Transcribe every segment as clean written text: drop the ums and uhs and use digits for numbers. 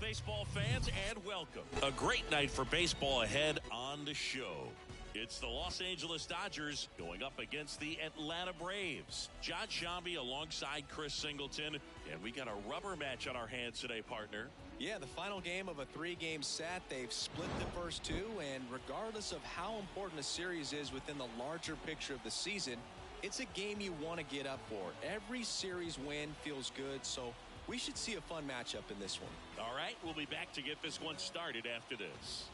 baseball fans, and welcome. A great night for baseball ahead on the show. It's the Los Angeles Dodgers going up against the Atlanta Braves. John Shambi alongside Chris Singleton, and we got a rubber match on our hands today, partner. Yeah, the final game of a 3-game set. They've split the first two, and regardless of how important a series is within the larger picture of the season, it's a game you want to get up for. Every series win feels good, so we should see a fun matchup in this one. All right, we'll be back to get this one started after this.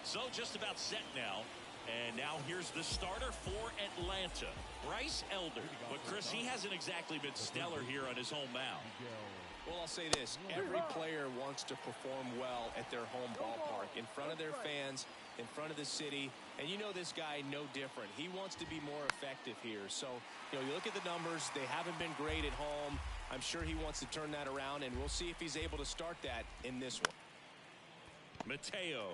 So just about set now. And now here's the starter for Atlanta, Bryce Elder. But Chris, he hasn't exactly been stellar here on his home mound. Well, I'll say this. Every player wants to perform well at their home ballpark, in front of their fans, in front of the city. And you know this guy no different. He wants to be more effective here. So, you look at the numbers. They haven't been great at home. I'm sure he wants to turn that around, and we'll see if he's able to start that in this one. Mateo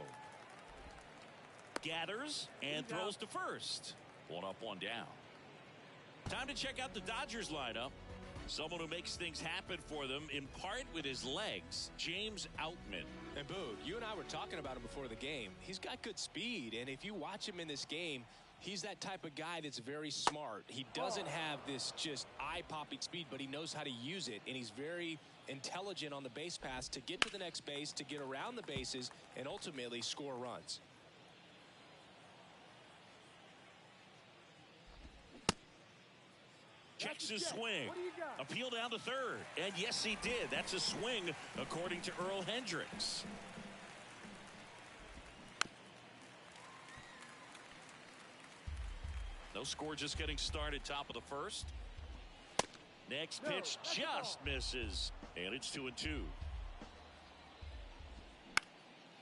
gathers and throws to first. One up, one down. Time to check out the Dodgers lineup. Someone who makes things happen for them in part with his legs, James Outman. And Boog, you and I were talking about him before the game. He's got good speed, and if you watch him in this game, he's that type of guy that's very smart. He doesn't have this just eye-popping speed, but he knows how to use it, and he's very intelligent on the base pass to get to the next base, to get around the bases, and ultimately score runs. Checks his swing. Appeal down to third. And yes, he did. That's a swing, according to Earl Hendricks. No score, just getting started, top of the first. Next pitch just misses. And it's 2-2.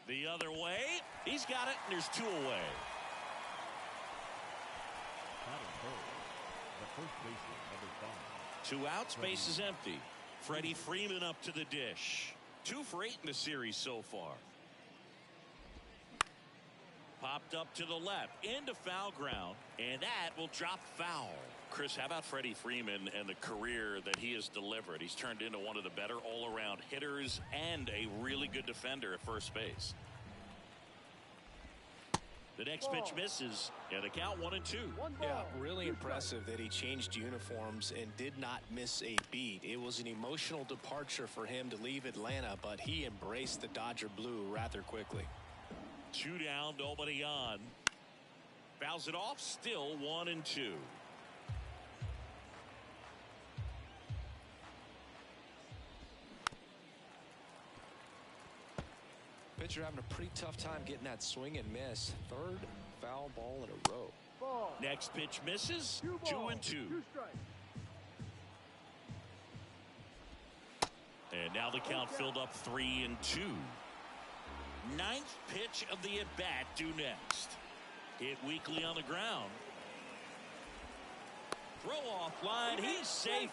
The other way. He's got it, and there's 2 away. The first baseman, number 5. 2 outs, base is empty. Freddie Freeman up to the dish. 2 for 8 in the series so far. Popped up to the left, into foul ground, and that will drop foul. Chris, how about Freddie Freeman and the career that he has delivered? He's turned into one of the better all-around hitters and a really good defender at first base. The next pitch misses, and the count 1-2. Yeah, really impressive that he changed uniforms and did not miss a beat. It was an emotional departure for him to leave Atlanta, but he embraced the Dodger blue rather quickly. 2 down, nobody on. Fouls it off, still 1-2. Pitcher having a pretty tough time getting that swing and miss. 3rd foul ball in a row. Next pitch misses. 2-2. And now the count filled up 3-2. 9th pitch of the at-bat due next. Hit weakly on the ground. Throw off line. He's safe.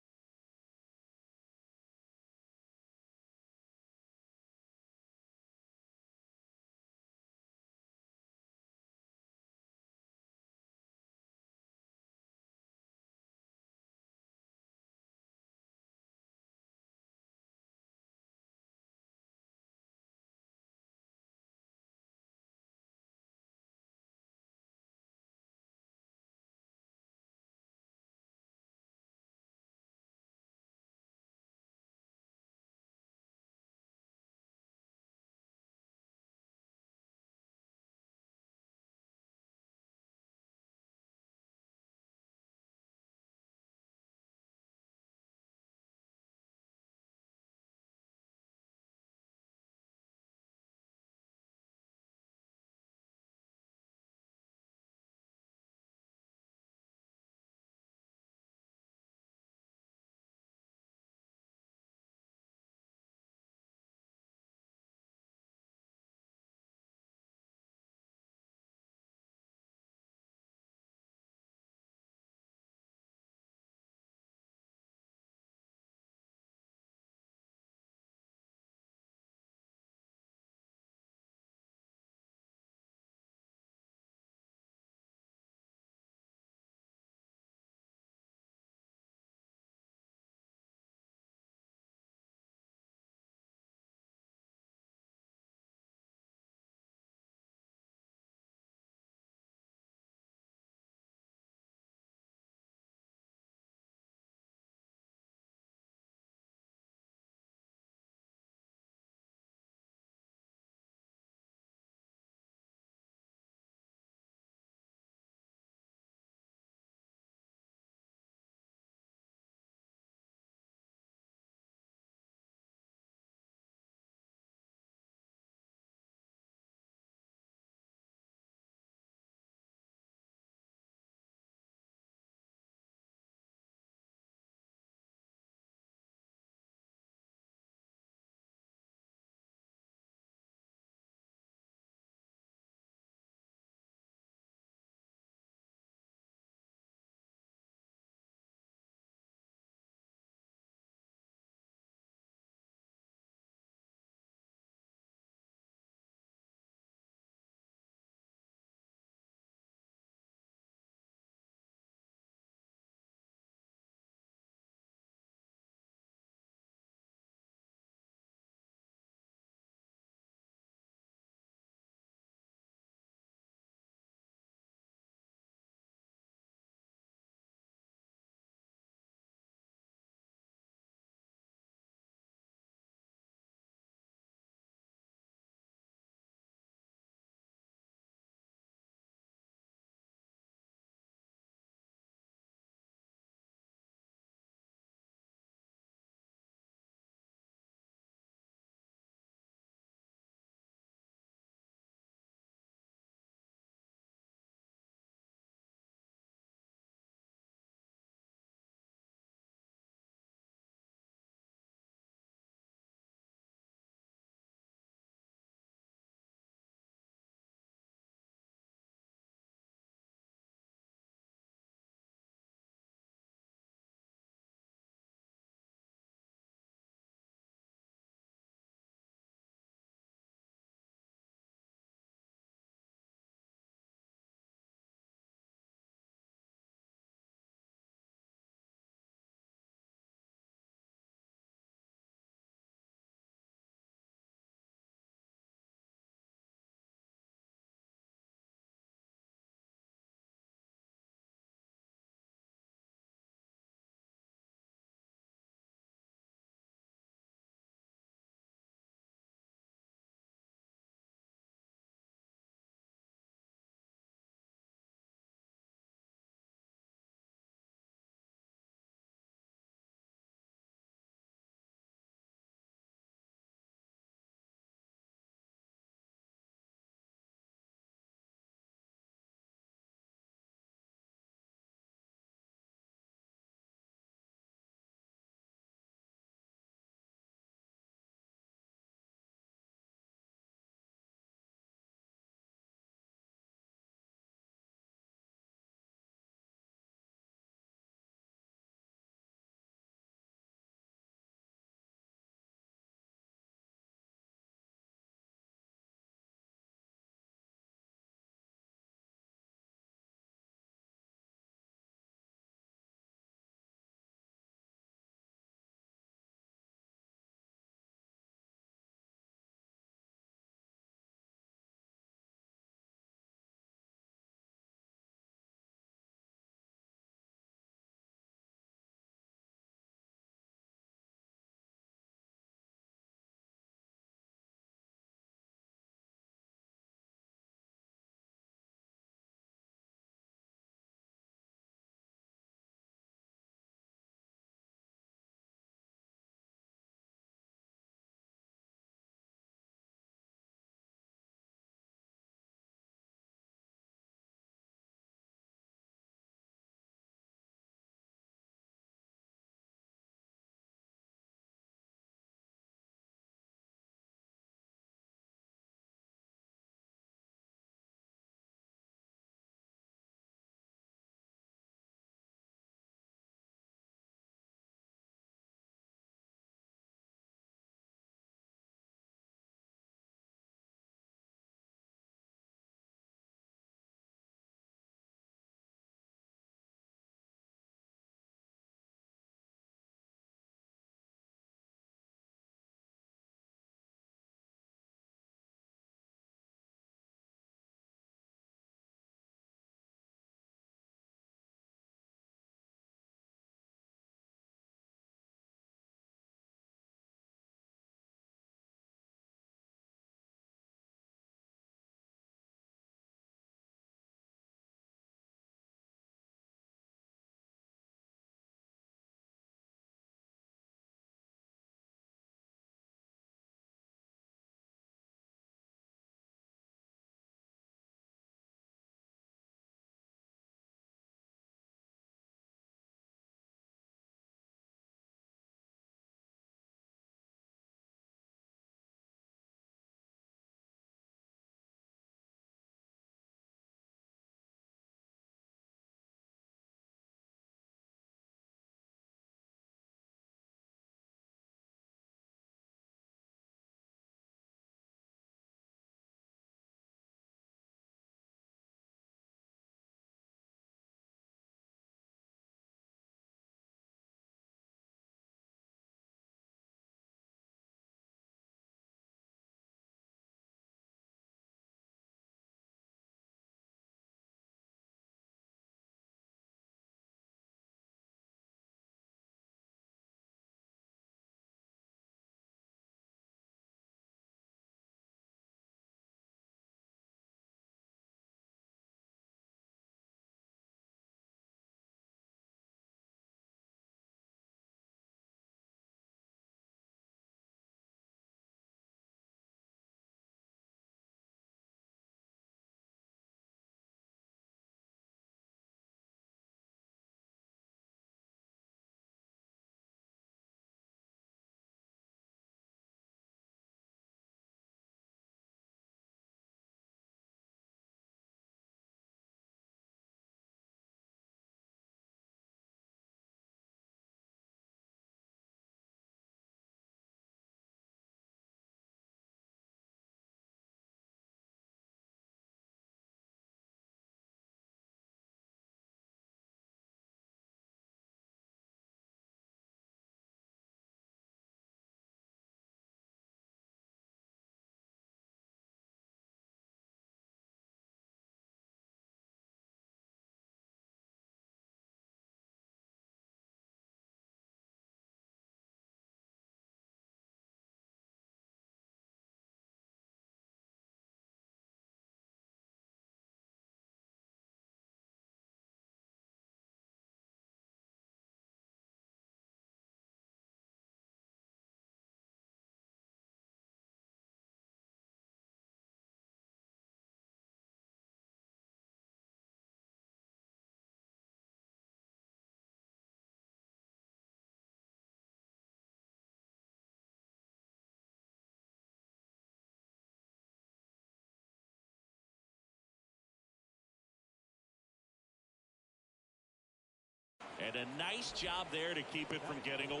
And a nice job there to keep it from getting away.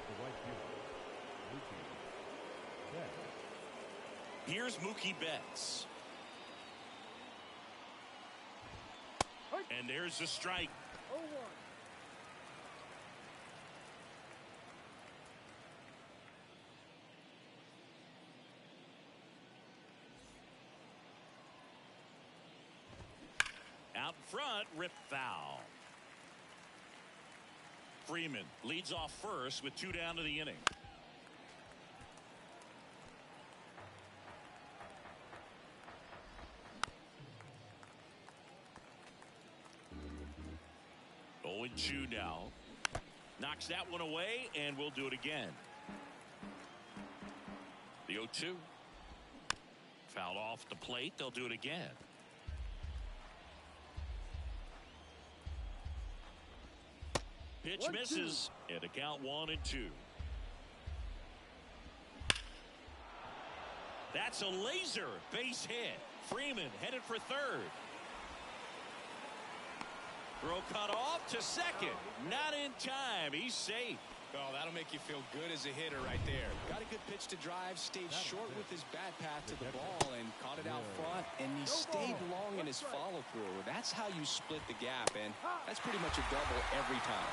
The right fielder, Mookie Betts. Here's Mookie Betts. And there's the strike. 0-1. Out front, rip foul. Freeman leads off first with 2 down to the inning. Oh, and 2 now. Knocks that one away, and we'll do it again. The 0-2. Fouled off the plate. They'll do it again. Pitch misses, and a count 1-2. That's a laser base hit. Freeman headed for third. Throw cut off to second. Not in time. He's safe. Oh, that'll make you feel good as a hitter right there. Got a good pitch to drive, stayed short with his bat path to the ball, and caught it out front, and he stayed long in his follow-through. That's how you split the gap, and that's pretty much a double every time.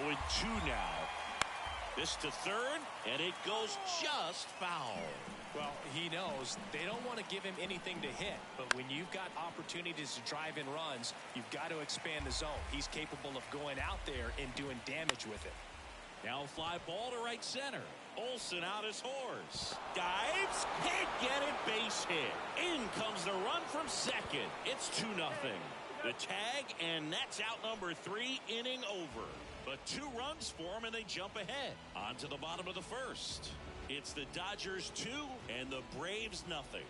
0-2 now. This to third, and it goes just foul. Well, he knows they don't want to give him anything to hit, but when you've got opportunities to drive in runs, you've got to expand the zone. He's capable of going out there and doing damage with it. Now fly ball to right center. Olsen out his horse. Dives, can't get it, base hit. In comes the run from second. It's 2-0. The tag, and that's out number 3, inning over. But 2 runs for them, and they jump ahead. On to the bottom of the first. It's the Dodgers 2 and the Braves nothing.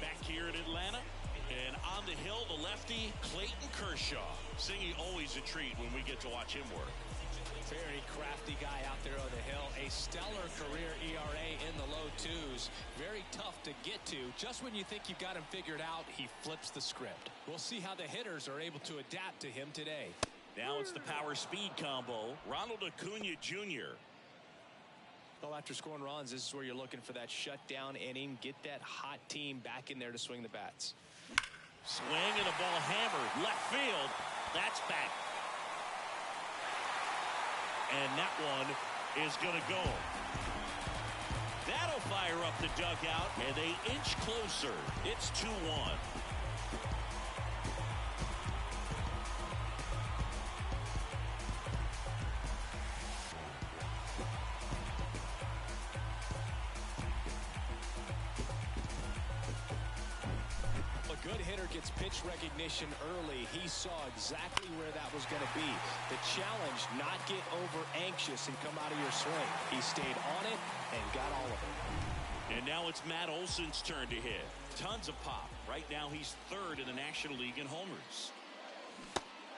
Back here in Atlanta, and on the hill, the lefty, Clayton Kershaw. Singy, always a treat when we get to watch him work. Very crafty guy out there on the hill. A stellar career ERA in the low 2s. Very tough to get to. Just when you think you've got him figured out, he flips the script. We'll see how the hitters are able to adapt to him today. Now it's the power speed combo. Ronald Acuna Jr. Well, after scoring runs, this is where you're looking for that shutdown inning. Get that hot team back in there to swing the bats. Swing and a ball hammered. Left field. That's back. And that one is going to go. That'll fire up the dugout, and they inch closer. It's 2-1. A good hitter gets pitch recognition early. He saw exactly where that was going to be. The challenge, not get over anxious and come out of your swing. He stayed on it and got all of it. And now it's Matt Olson's turn to hit. Tons of pop. Right now he's 3rd in the National League in homers.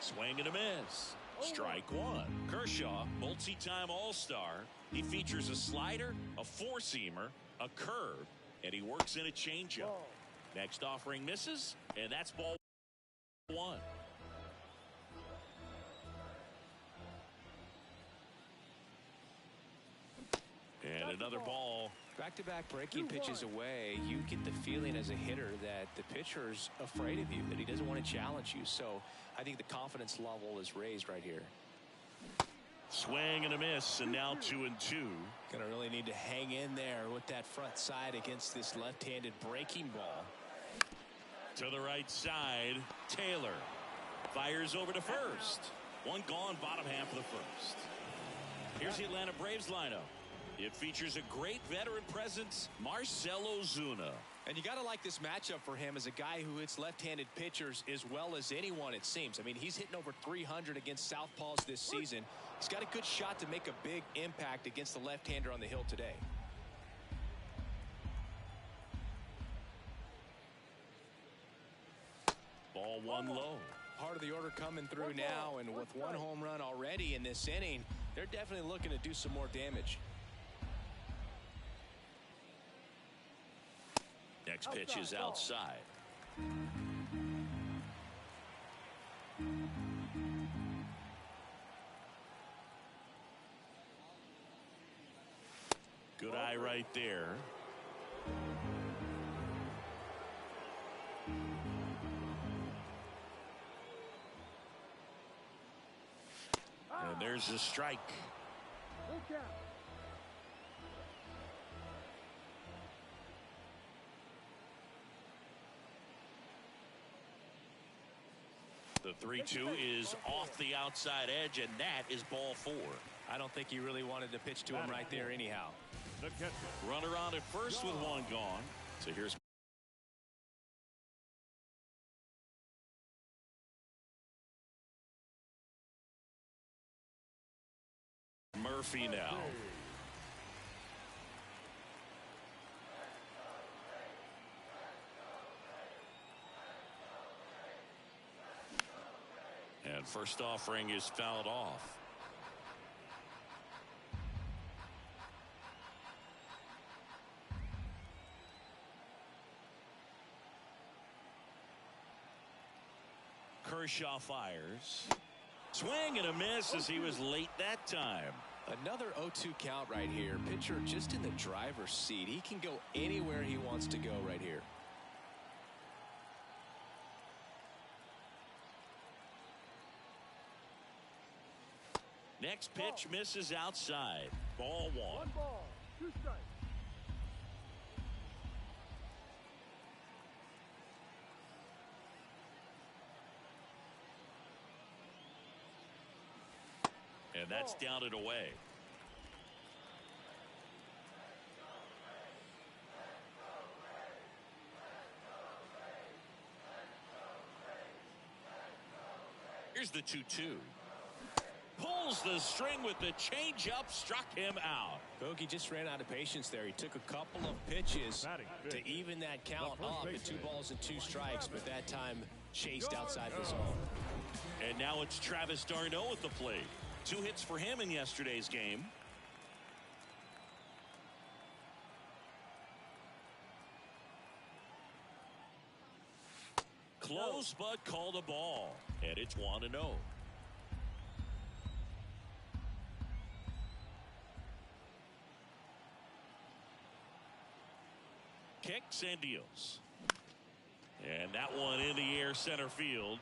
Swing and a miss. Strike 1. Kershaw, multi-time All-Star. He features a slider, a four-seamer, a curve, and he works in a changeup. Next offering misses, and that's ball 1. And another ball. Back-to-back breaking pitches away, you get the feeling as a hitter that the pitcher's afraid of you, that he doesn't want to challenge you. So I think the confidence level is raised right here. Swing and a miss, and now 2-2. Gonna really need to hang in there with that front side against this left-handed breaking ball. To the right side, Taylor fires over to first. One gone, bottom half of the first. Here's the Atlanta Braves lineup. It features a great veteran presence, Marcell Ozuna. And you got to like this matchup for him as a guy who hits left-handed pitchers as well as anyone, it seems. I mean, he's hitting over 300 against southpaws this season. He's got a good shot to make a big impact against the left-hander on the hill today. Ball 1 low. Part of the order coming through now, and with 1 home run already in this inning, they're definitely looking to do some more damage. Next pitch is outside. Good eye right there. And there's a strike. The 3-2 is off the outside edge, and that is ball 4. I don't think he really wanted to pitch to him right there anyhow. The catcher. Runner on at first with one gone. So here's Murphy now. And first offering is fouled off. Kershaw fires. Swing and a miss as he was late that time. Another 0-2 count right here. Pitcher just in the driver's seat. He can go anywhere he wants to go right here. Next pitch misses outside. Ball 1. 1 ball, 2 strikes. And that's down and away. Here's the 2-2. Pulls the string with the changeup, struck him out. Bogey just ran out of patience there. He took a couple of pitches to even that count up at 2 balls and 2 strikes, but that time chased outside the zone. And now it's Travis d'Arnaud at the plate. 2 hits for him in yesterday's game. Close, but called a ball. And it's 1-0. Kicks and deals. And that one in the air center field.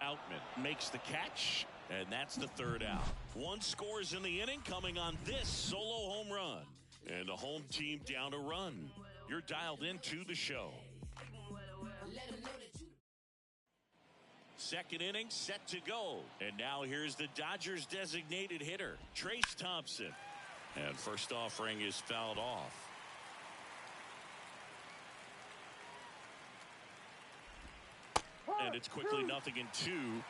Outman makes the catch, and that's the 3rd out. 1 scores in the inning, coming on this solo home run. And the home team down a run. You're dialed into the show. 2nd inning set to go. And now here's the Dodgers designated hitter, Trace Thompson. And first offering is fouled off. And it's quickly 0-2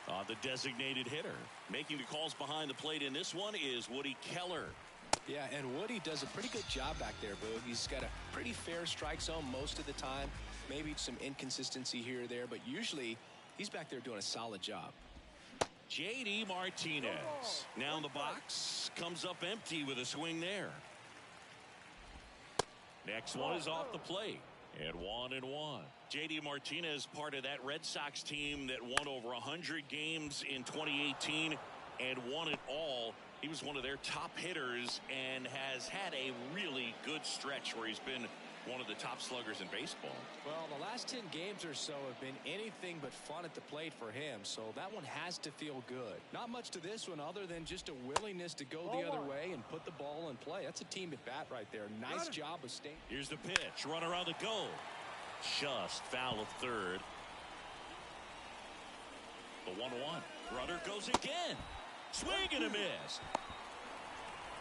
on the designated hitter. Making the calls behind the plate in this one is Woody Keller. Yeah, and Woody does a pretty good job back there, Boog. He's got a pretty fair strike zone most of the time. Maybe some inconsistency here or there, but usually he's back there doing a solid job. J.D. Martinez now in the box, comes up empty with a swing there. Next one is off the plate, and 1-1. J.D. Martinez, part of that Red Sox team that won over 100 games in 2018 and won it all. He was one of their top hitters and has had a really good stretch where he's been one of the top sluggers in baseball. Well, the last 10 games or so have been anything but fun at the plate for him, so that one has to feel good. Not much to this one other than just a willingness to go the other way and put the ball in play. That's a team at bat right there. Nice job of staying. Here's the pitch. Runner on the go. Just foul of 3rd. The 1-1. Runner goes again. Swing and a miss.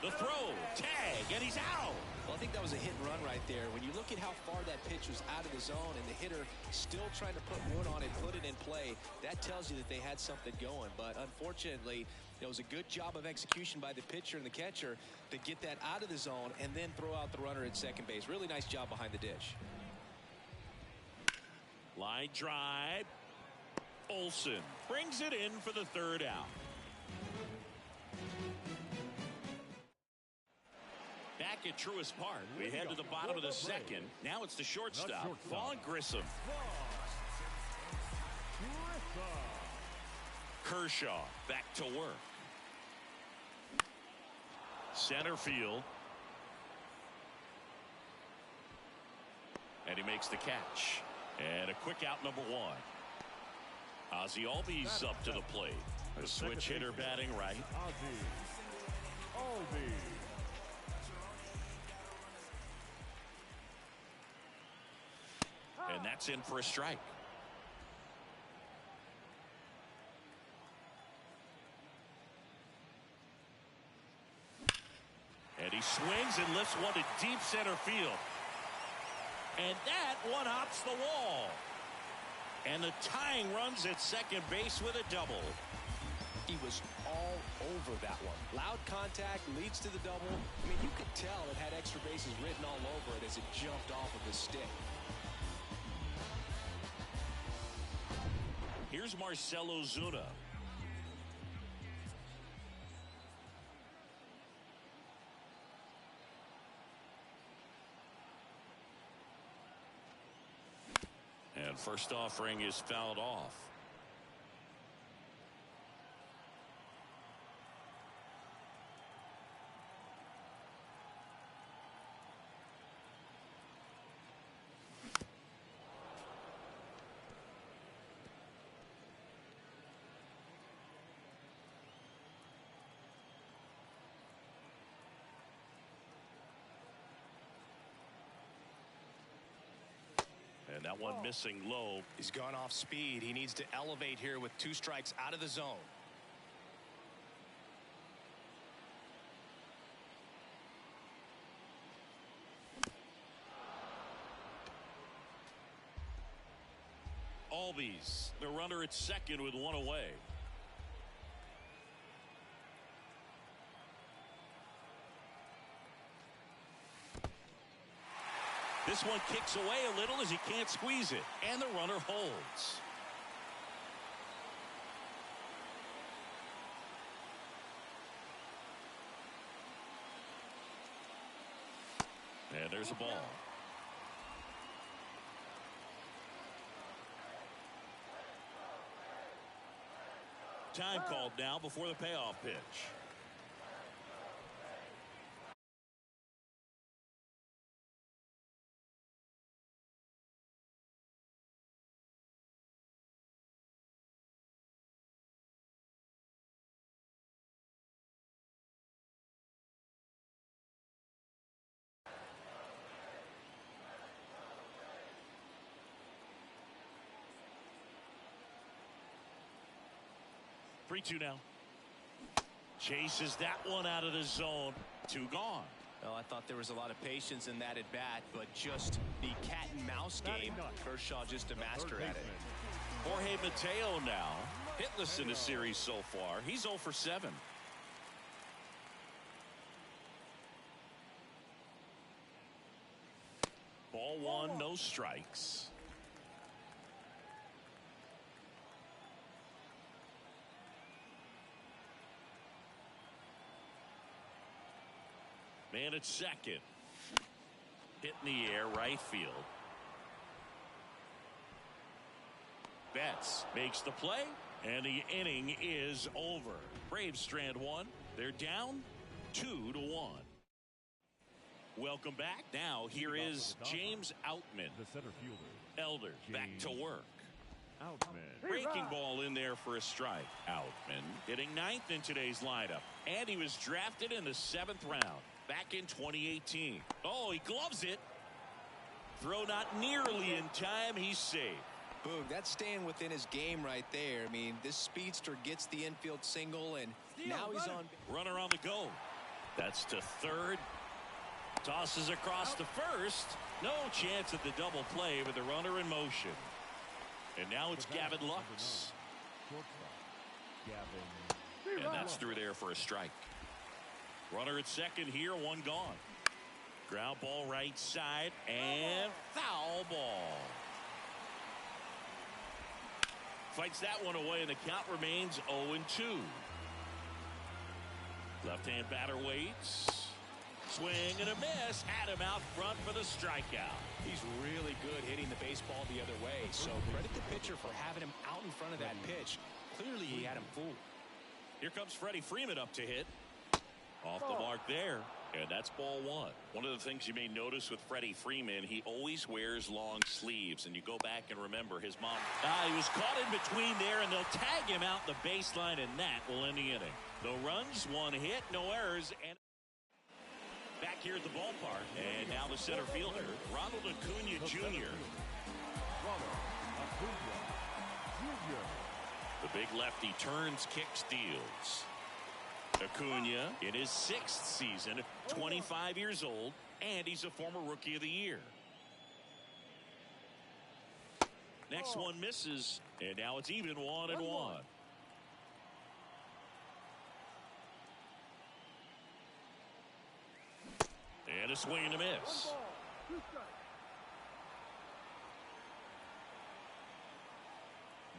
The throw, tag, and he's out. Well, I think that was a hit and run right there. When you look at how far that pitch was out of the zone and the hitter still trying to put wood on it, put it in play, that tells you that they had something going. But unfortunately, it was a good job of execution by the pitcher and the catcher to get that out of the zone and then throw out the runner at second base. Really nice job behind the dish. Line drive. Olsen brings it in for the 3rd out. back at Truist Park. We head to the bottom of the second. Now it's the shortstop, Vaughn Grissom. Kershaw back to work. Center field. And he makes the catch. And a quick out, number one. Ozzie Albies up to the plate. The switch hitter batting right. And that's in for a strike. And he swings and lifts one to deep center field. And that one hops the wall. And the tying runs at second base with a double. He was all over that one. Loud contact leads to the double. I mean, you could tell it had extra bases written all over it as it jumped off of his stick. Here's Marcell Ozuna. And first offering is fouled off. And that one missing low. He's gone off speed. He needs to elevate here with 2 strikes out of the zone. Albies, the runner at second with 1 away. This one kicks away a little as he can't squeeze it. And the runner holds. And there's a ball. Time called now before the payoff pitch. Three-two now. Chases that one out of the zone. 2 gone. Well, I thought there was a lot of patience in that at bat, but just the cat and mouse game. Kershaw just a master at it. Jorge Mateo now hitless in the series so far. He's 0 for 7. Ball 1, no strikes. Man at second. Hit in the air, right field. Betts makes the play, and the inning is over. Braves strand 1. They're down 2-1. Welcome back. Now here is James Outman. The center fielder. Elder back to work. Outman. Breaking ball in there for a strike. Outman hitting 9th in today's lineup. And he was drafted in the 7th round back in 2018. Oh, he gloves it. Throw not nearly in time. He's safe. Boom, that's staying within his game right there. I mean, this speedster gets the infield single, and now he's on. Runner on the go. That's to third. Tosses across to first. No chance at the double play with the runner in motion. And now it's Gavin Lux. And that's through there for a strike. Runner at second here, 1 gone. Ground ball right side and foul ball. Fights that one away, and the count remains 0-2. Left-hand batter waits. Swing and a miss. Had him out front for the strikeout. He's really good hitting the baseball the other way. So credit the pitcher for having him out in front of that pitch. Clearly he had him fooled. Here comes Freddie Freeman up to hit. Off the mark there. And that's ball one. One of the things you may notice with Freddie Freeman, he always wears long sleeves. And you go back and remember his mom. He was caught in between there, and they'll tag him out the baseline, and that will end the inning. No runs, one hit, no errors. And back here at the ballpark. And now the center fielder, Ronald Acuna Jr. The big lefty turns, kicks, deals. Acuna in his 6th season, 25 years old, and he's a former Rookie of the Year. Next one misses, and now it's even 1-1. And a swing and a miss.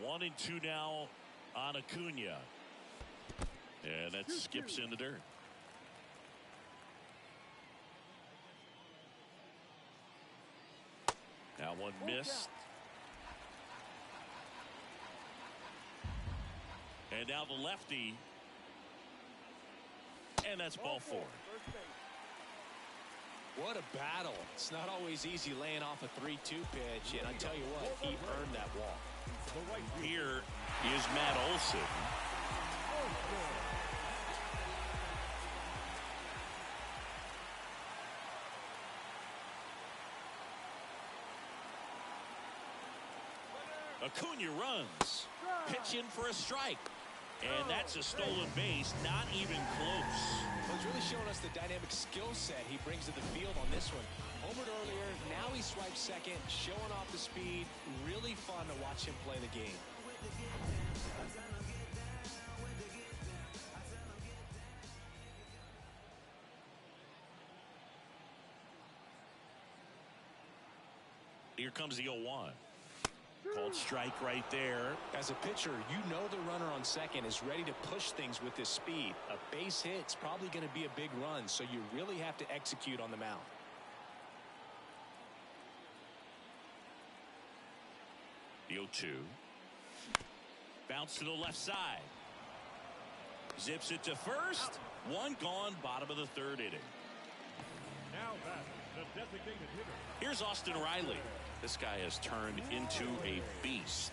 1-2 now on Acuna. And that skips in the dirt. Now one missed. And now the lefty. And that's ball 4. What a battle. It's not always easy laying off a 3-2 pitch. And I tell you what, he earned that walk. Here is Matt Olson. Acuna runs. Pitch in for a strike. And that's a stolen base. Not even close. Well, he's really showing us the dynamic skill set he brings to the field on this one. Homered earlier. Now he swipes second. Showing off the speed. Really fun to watch him play the game. Here comes the 0-1. Called strike right there. As a pitcher, you know the runner on second is ready to push things with his speed. A base hit's probably going to be a big run, so you really have to execute on the mound. The 0-2. Bounce to the left side. Zips it to first. One gone, bottom of the 3rd inning. Now back, the designated hitter. Here's Austin Riley. This guy has turned into a beast.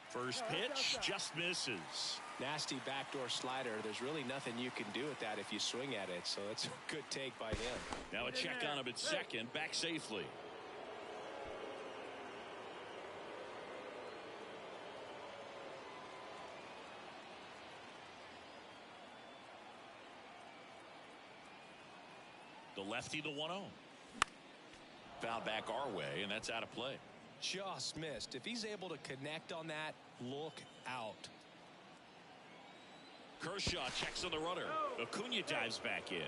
First pitch just misses. Nasty backdoor slider. There's really nothing you can do with that if you swing at it, so it's a good take by him. Now a check on him at second, back safely. The lefty, the 1-0. Foul back our way, and that's out of play. Just missed. If he's able to connect on that, look out. Kershaw checks on the runner. Acuna dives back in.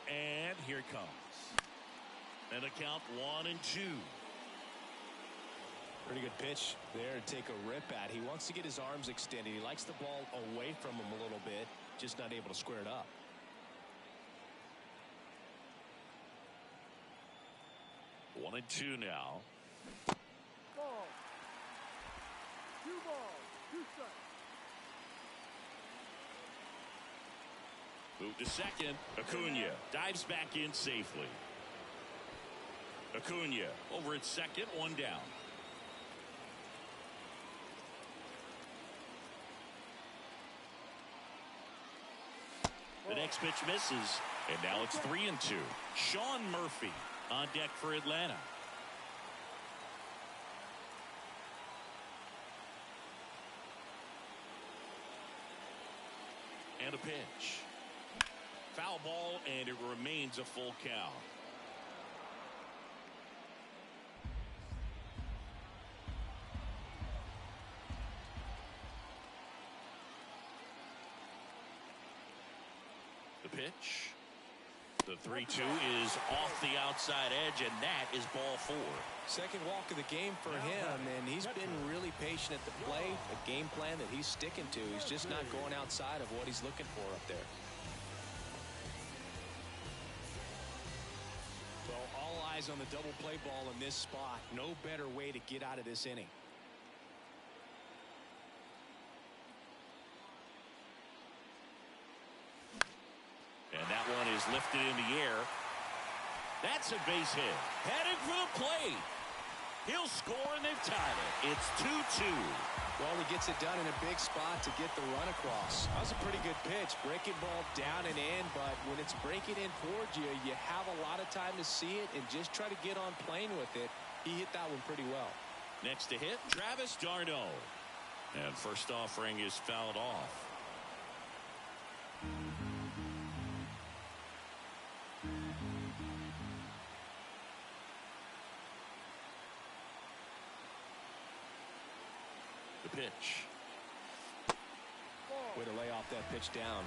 And here it comes. And a count 1-2. Pretty good pitch there to take a rip at. He wants to get his arms extended. He likes the ball away from him a little bit, just not able to square it up. 1-2 now. Ball. 2 balls, 2 strikes. Move to second. Acuna dives back in safely. Acuna over at second, 1 down. The next pitch misses, and now it's 3-2. Sean Murphy on deck for Atlanta. And a pitch. Foul ball, and it remains a full count. pitch. The 3-2 is off the outside edge, and that is ball 4. Second walk of the game for him, and he's been really patient at the plate. A game plan that he's sticking to. He's just not going outside of what he's looking for up there. Well, all eyes on the double play ball in this spot. No better way to get out of this inning. And that one is lifted in the air. That's a base hit. Headed for the plate. He'll score, and they've tied it. It's 2-2. Well, he gets it done in a big spot to get the run across. That was a pretty good pitch. Breaking ball down and in, but when it's breaking in towards you, you have a lot of time to see it and just try to get on plane with it. He hit that one pretty well. Next to hit, Travis d'Arnaud. And first offering is fouled off. The pitch. Way to lay off that pitch down.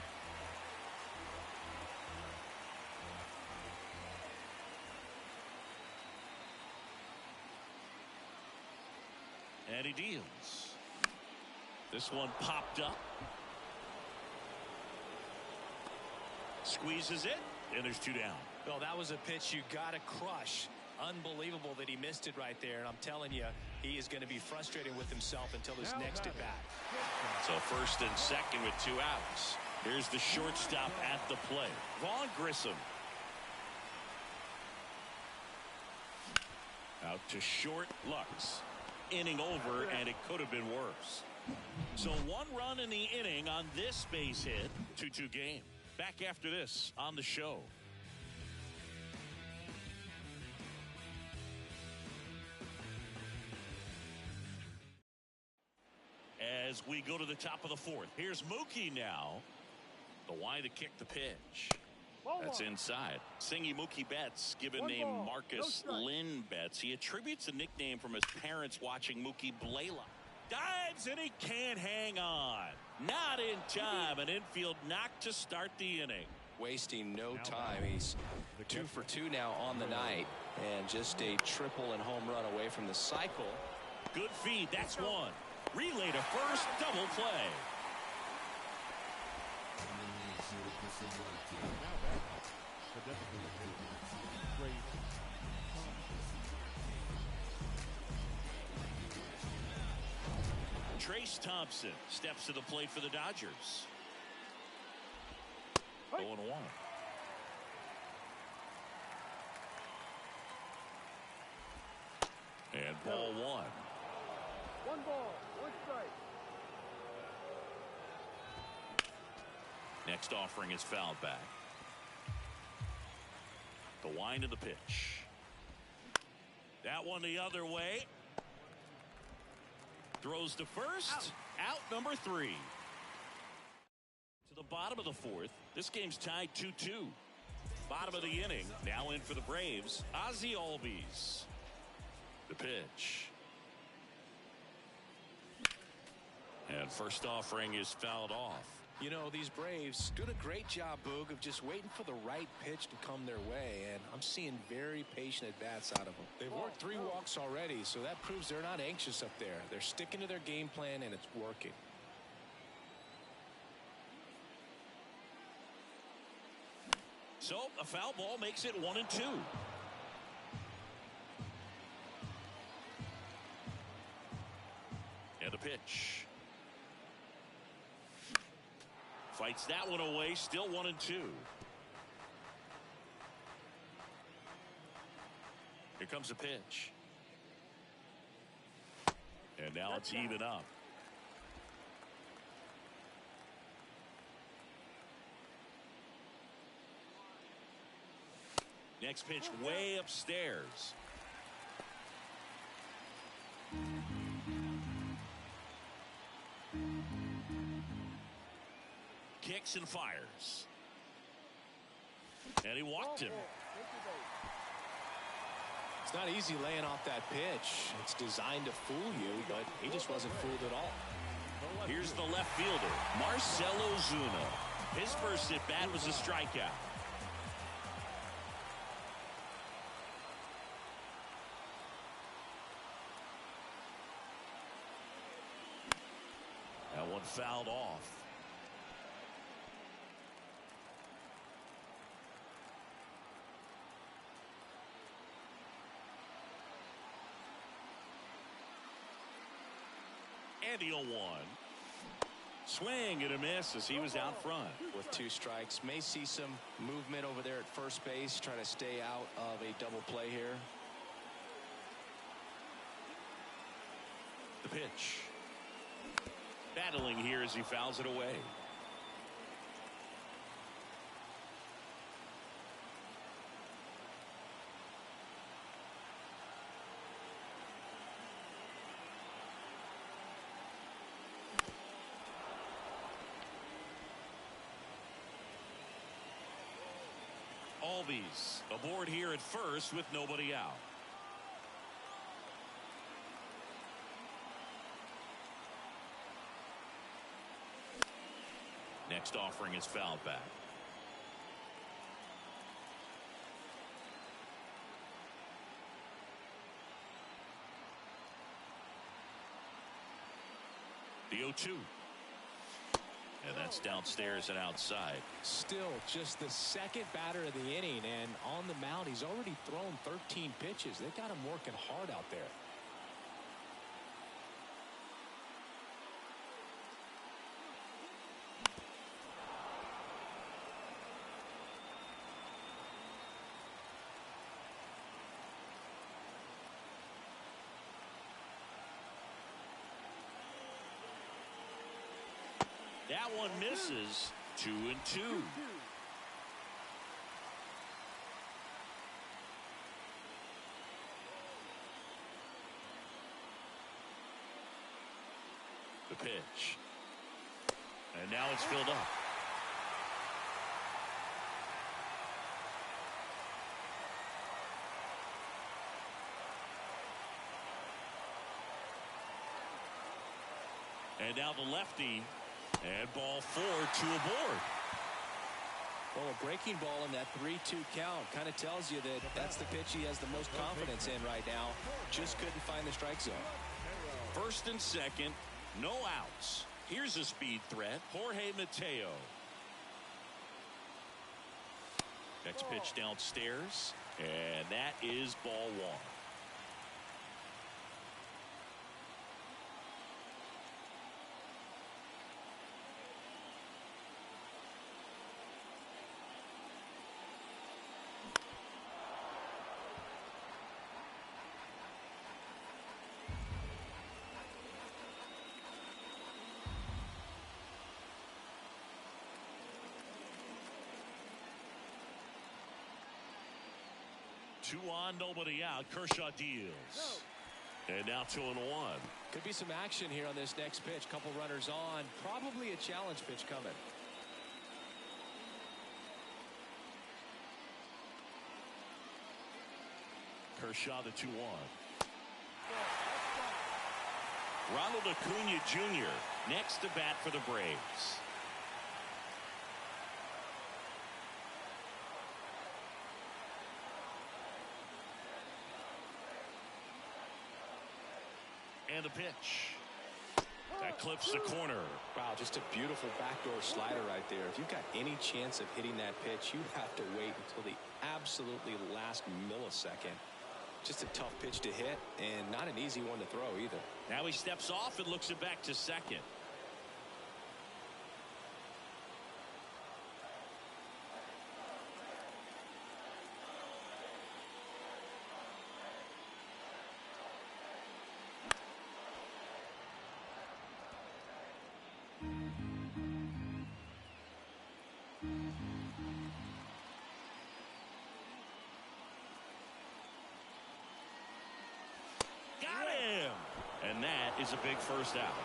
And he deals. This one popped up. Squeezes it, and there's 2 down. Well, that was a pitch you got to crush. Unbelievable that he missed it right there. And I'm telling you, he is going to be frustrated with himself until his next at bat. So first and second with 2 outs. Here's the shortstop at the plate, Vaughn Grissom. Out to short, Lux. Inning over, and it could have been worse. So 1 run in the inning on this base hit. 2-2 game. Back after this on the show. As we go to the top of the 4th, here's Mookie now. The why to kick the pitch. That's inside. Singy Mookie Betts, given name Marcus Lynn Betts. He attributes a nickname from his parents watching Mookie Blaylock. Dives, and he can't hang on. Not in time. An infield knock to start the inning. Wasting no time. He's 2 for 2 now on the night, and just a triple and home run away from the cycle. Good feed. That's 1. Relay to first, double play. Trace Thompson steps to the plate for the Dodgers. 0-1. And ball 1. 1 ball, 1 strike. Next offering is fouled back. The wind of the pitch. That one the other way. Throws to first. Out number 3. To the bottom of the 4th. This game's tied 2-2. Bottom of the inning. Now in for the Braves, Ozzie Albies. The pitch. And first offering is fouled off. You know, these Braves doing a great job, Boog, of just waiting for the right pitch to come their way, and I'm seeing very patient at-bats out of them. They've worked 3 walks already, so that proves they're not anxious up there. They're sticking to their game plan, and it's working. So a foul ball makes it 1-2. And the pitch. Fights that one away, still 1-2. Here comes the pitch. And now it's even up. Next pitch way upstairs. Kicks and fires. And he walked him. It's not easy laying off that pitch. It's designed to fool you, but he just wasn't fooled at all. Here's the left fielder, Marcell Ozuna. His first at bat was a strikeout. That one fouled off. And the 0-1. Swing and a miss as he was out front. With 2 strikes, may see some movement over there at first base, trying to stay out of a double play here. The pitch. Battling here as he fouls it away. Albies aboard here at first with nobody out. Next offering is fouled back. The 0-2. And that's downstairs and outside. Still just the second batter of the inning, and on the mound he's already thrown 13 pitches. They got him working hard out there. That one misses. 2-2. The pitch. And now it's filled up. And now the lefty. And ball 4, 2 aboard. Well, a breaking ball in that 3-2 count kind of tells you that that's the pitch he has the most confidence in right now. Just couldn't find the strike zone. First and second, no outs. Here's a speed threat, Jorge Mateo. Next pitch downstairs, and that is ball 1. Two on, nobody out. Kershaw deals. And now 2-1. Could be some action here on this next pitch. Couple runners on. Probably a challenge pitch coming. Kershaw the 2-1. Ronald Acuna Jr. next to bat for the Braves. And the pitch. That clips the corner. Wow, just a beautiful backdoor slider right there. If you've got any chance of hitting that pitch, you have to wait until the absolutely last millisecond. Just a tough pitch to hit, and not an easy one to throw either. Now he steps off and looks it back to second. Got him! And that is a big first out.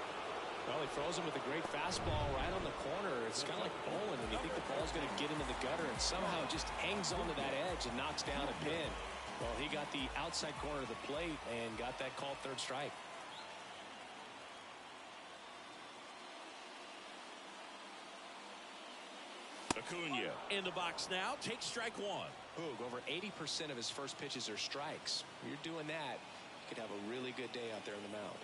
Well, he throws him with a great fastball right on the corner. It's kind of like bowling when you think the ball's going to get into the gutter and somehow just hangs onto that edge and knocks down a pin. Well, he got the outside corner of the plate and got that called third strike. Acuna in the box now. Takes strike one. Boog, over 80% of his first pitches are strikes. When you're doing that, you could have a really good day out there on the mound.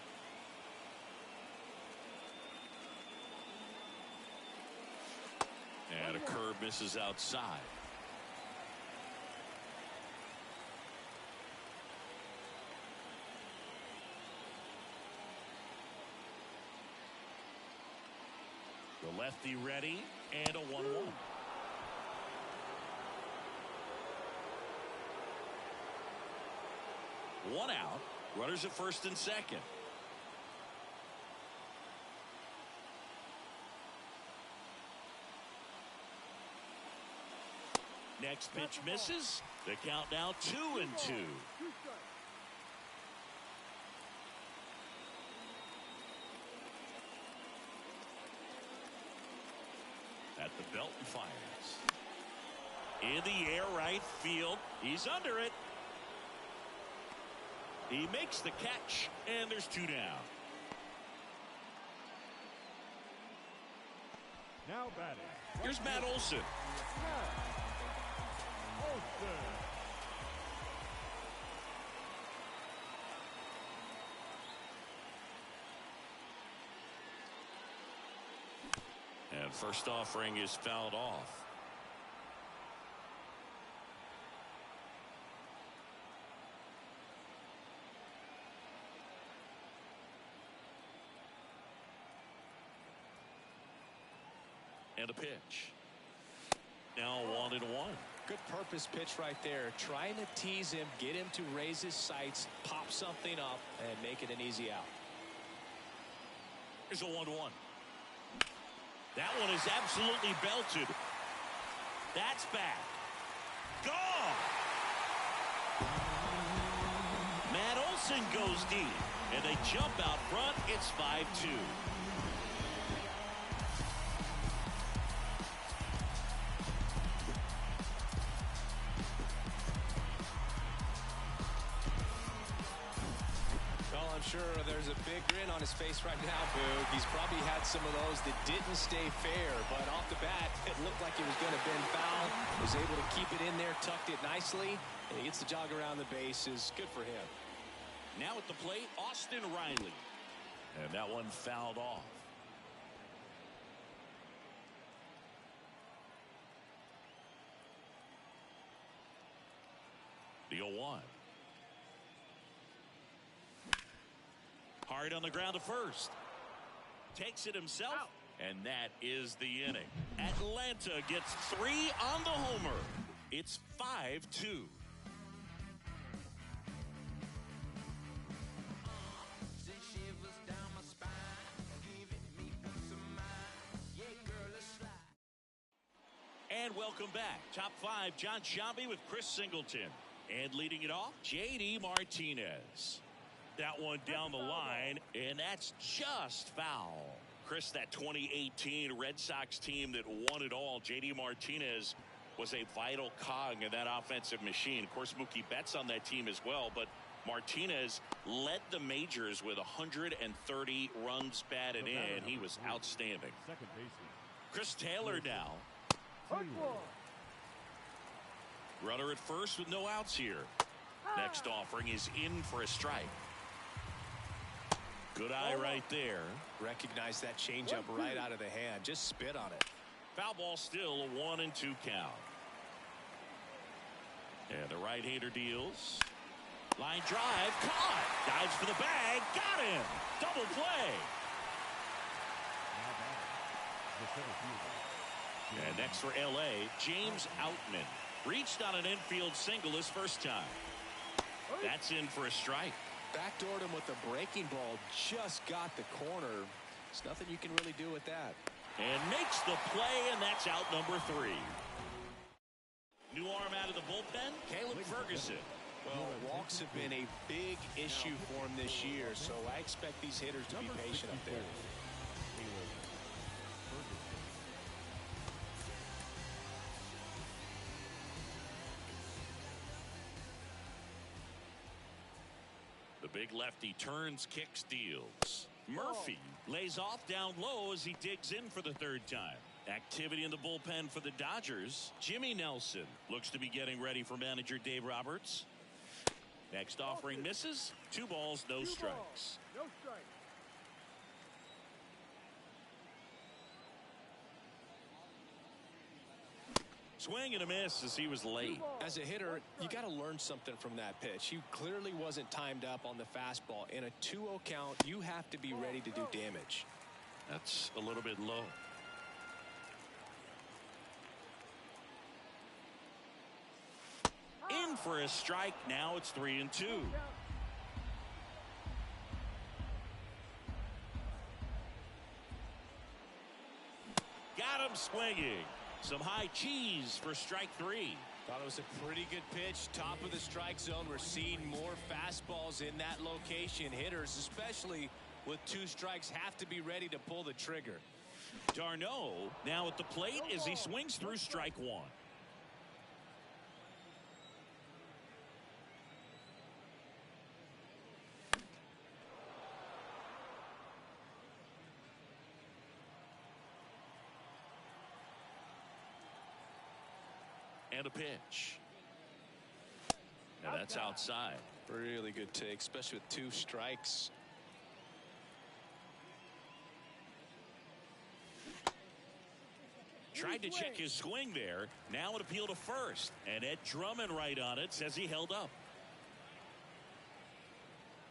And a curve misses outside. The lefty ready, and a 1-1. One out. Runners at first and second. Next pitch misses. The count now 2-2. At the belt and fires. In the air, right field. He's under it. He makes the catch, and there's 2 down. Now batting. Here's Matt Olson. And first offering is fouled off. And a pitch. Now 1-1. Good purpose pitch right there. Trying to tease him, get him to raise his sights, pop something up, and make it an easy out. Here's a 1-1. That one is absolutely belted. That's back. Gone. Matt Olson goes deep, and they jump out front. It's 5-2. Sure, there's a big grin on his face right now, Boog. He's probably had some of those that didn't stay fair, but off the bat, it looked like it was going to bend foul. Was able to keep it in there, tucked it nicely, and he gets the jog around the bases. Good for him. Now at the plate, Austin Riley. And that one fouled off. The 0-1. Hard on the ground to first. Takes it himself. Out. And that is the inning. Atlanta gets 3 on the homer. It's 5-2. And welcome back. Top 5, John Sciambi with Chris Singleton. And leading it off, J.D. Martinez. That one down the line, and that's just foul. Chris, that 2018 Red Sox team that won it all, J.D. Martinez was a vital cog in that offensive machine. Of course, Mookie Betts on that team as well, but Martinez led the majors with 130 runs batted in. He was outstanding. Chris Taylor now. Runner at first with no outs here. Next offering is in for a strike. Good eye right there. Recognize that changeup right out of the hand. Just spit on it. Foul ball still, a 1-2 count. And the right-hander deals. Line drive, caught. Dives for the bag, got him. Double play. And next for L.A., James Outman. Reached on an infield single his first time. That's in for a strike. Backdoored him with the breaking ball. Just got the corner. There's nothing you can really do with that. And makes the play, and that's out number 3. New arm out of the bullpen, Caleb Ferguson. Well, walks have been a big issue for him this year, so I expect these hitters to be patient up there. The big lefty turns, kicks, deals. Murphy lays off down low as he digs in for the 3rd time. Activity in the bullpen for the Dodgers. Jimmy Nelson looks to be getting ready for manager Dave Roberts. Next offering misses. 2 balls, no strikes. No strikes. Swing and a miss as he was late. As a hitter, you got to learn something from that pitch. He clearly wasn't timed up on the fastball. In a 2-0 count, you have to be ready to do damage. That's a little bit low. In for a strike. Now it's 3-2. Got him swinging. Some high cheese for strike 3. Thought it was a pretty good pitch. Top of the strike zone. We're seeing more fastballs in that location. Hitters, especially with 2 strikes, have to be ready to pull the trigger. Darno now at the plate as he swings through strike 1. And a pitch. Now that's outside. Really good take, especially with 2 strikes. Tried to check his swing there. Now an appeal to first. And Ed Drummond right on it says he held up.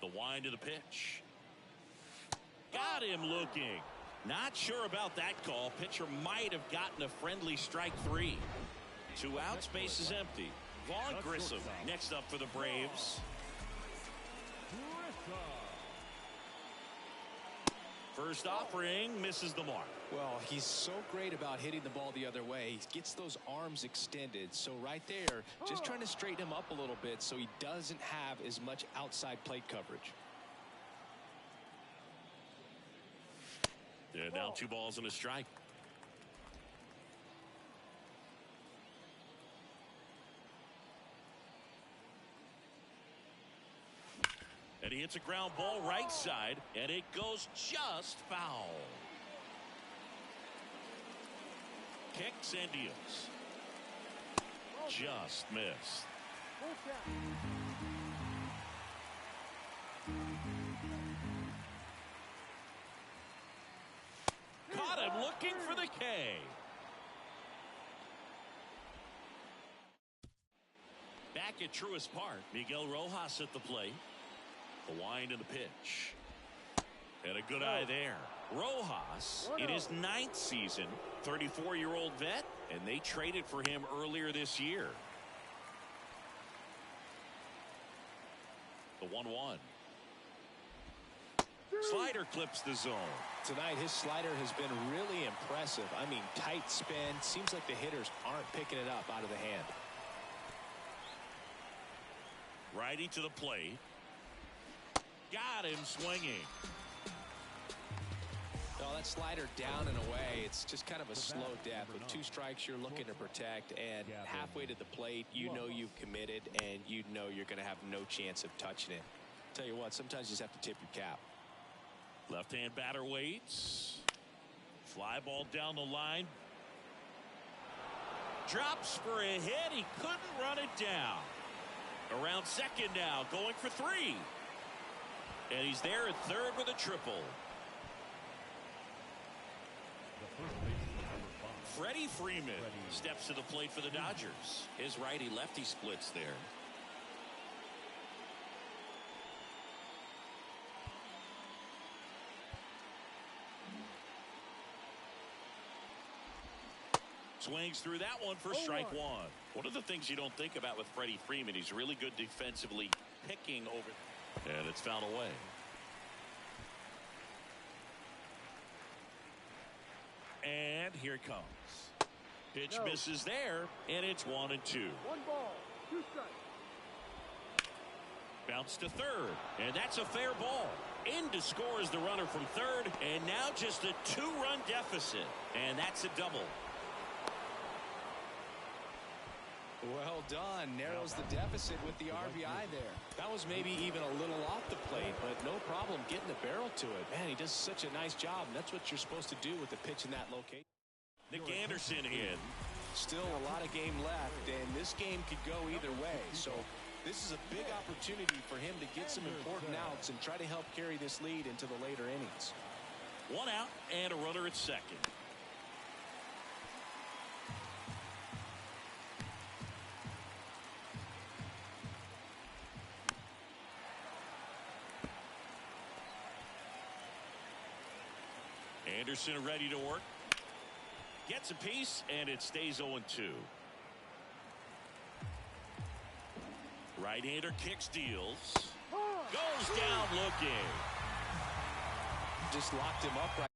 The wind of the pitch. Got him looking. Not sure about that call. Pitcher might have gotten a friendly strike 3. 2 outs, base is empty. Vaughn Grissom next up for the Braves. First offering misses the mark. Well, he's so great about hitting the ball the other way. He gets those arms extended. So right there, just trying to straighten him up a little bit so he doesn't have as much outside plate coverage. Yeah, now 2 balls and a strike. And he hits a ground ball right side, and it goes just foul. Kicks and deals. Just missed. Caught him looking for the K. Back at Truist Park, Miguel Rojas at the plate. The wind and the pitch. And a good eye there. Rojas in his 9th season, 34-year-old vet, and they traded for him earlier this year. The 1-1. Slider clips the zone. Tonight, his slider has been really impressive. I mean, tight spin. Seems like the hitters aren't picking it up out of the hand. Righty to the plate. Got him swinging. No, that slider down and away. It's just kind of a slow death. With 2 strikes, you're looking to protect, and halfway to the plate, you know you've committed, and you know you're going to have no chance of touching it. Tell you what, sometimes you just have to tip your cap. Left-hand batter waits. Fly ball down the line. Drops for a hit. He couldn't run it down. Around second now, going for 3. And he's there at third with a triple. Freddie Freeman steps to the plate for the Dodgers. His righty-lefty splits there. Swings through that one for strike 1. One of the things you don't think about with Freddie Freeman, he's really good defensively picking over. And it's fouled away. And here it comes. Pitch misses there, and it's 1-2. 1 ball, 2 strikes. Bounce to third, and that's a fair ball. In to score is the runner from third, and now just a 2-run deficit, and that's a double. Well done. Narrows the deficit with the RBI there. That was maybe even a little off the plate, but no problem getting the barrel to it. Man, he does such a nice job, and that's what you're supposed to do with the pitch in that location. Nick Anderson in. Still a lot of game left, and this game could go either way. So this is a big opportunity for him to get some important outs and try to help carry this lead into the later innings. 1 out and a runner at second. Anderson ready to work. Gets a piece, and it stays 0-2. Right-hander kicks, deals. Goes down looking. Just locked him up right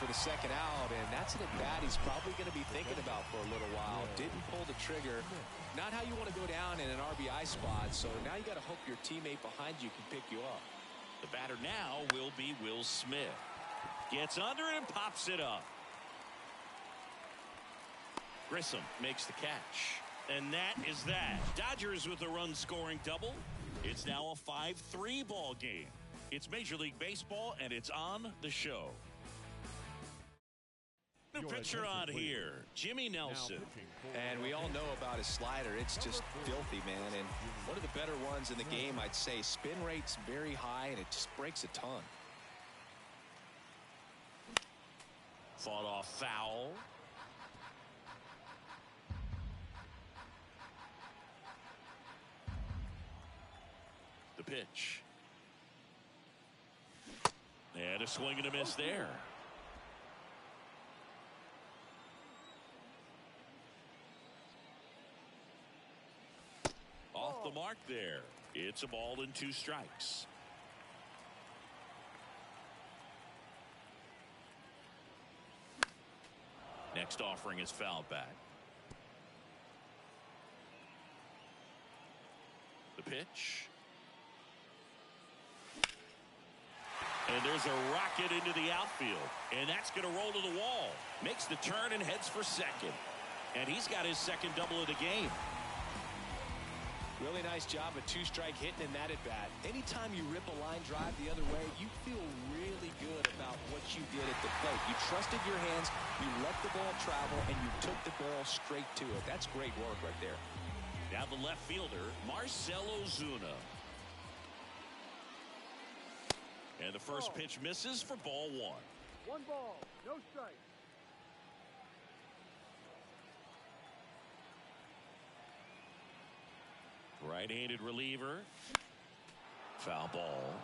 for the second out, and that's an at-bat he's probably going to be thinking about for a little while. Didn't pull the trigger. Not how you want to go down in an RBI spot, so now you got to hope your teammate behind you can pick you up. The batter now will be Will Smith. Gets under it and pops it up. Grissom makes the catch. And that is that. Dodgers with a run-scoring double. It's now a 5-3 ball game. It's Major League Baseball, and it's on the show. New pitcher on here, Jimmy Nelson. And we all know about his slider. It's just filthy, man. And one of the better ones in the game, I'd say. Spin rate's very high, and it just breaks a ton. Fought off foul. The pitch. And a swing and a miss there. Off the mark there. It's a ball and 2 strikes. Next offering is fouled back. The pitch. And there's a rocket into the outfield. And that's going to roll to the wall. Makes the turn and heads for second. And he's got his second double of the game. Really nice job of 2-strike hitting in that at-bat. Anytime you rip a line drive the other way, you feel really good about what you did at the plate. You trusted your hands, you let the ball travel, and you took the ball straight to it. That's great work right there. Now the left fielder, Marcell Ozuna. And the first pitch misses for ball 1. 1 ball, no strike. Right-handed reliever. Foul ball.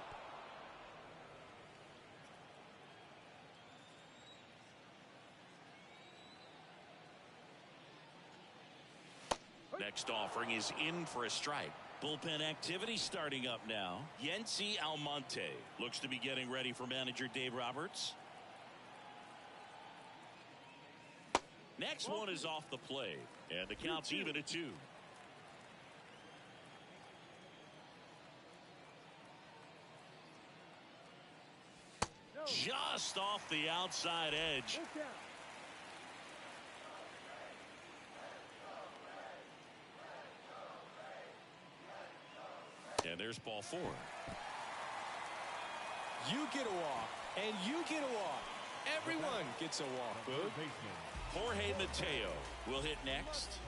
Next offering is in for a strike. Bullpen activity starting up now. Yency Almonte looks to be getting ready for manager Dave Roberts. Next one is off the plate, and the count's even at 2. Just off the outside edge. And there's ball 4. You get a walk, and you get a walk. Everyone gets a walk, Boog. Jorge Mateo will hit next.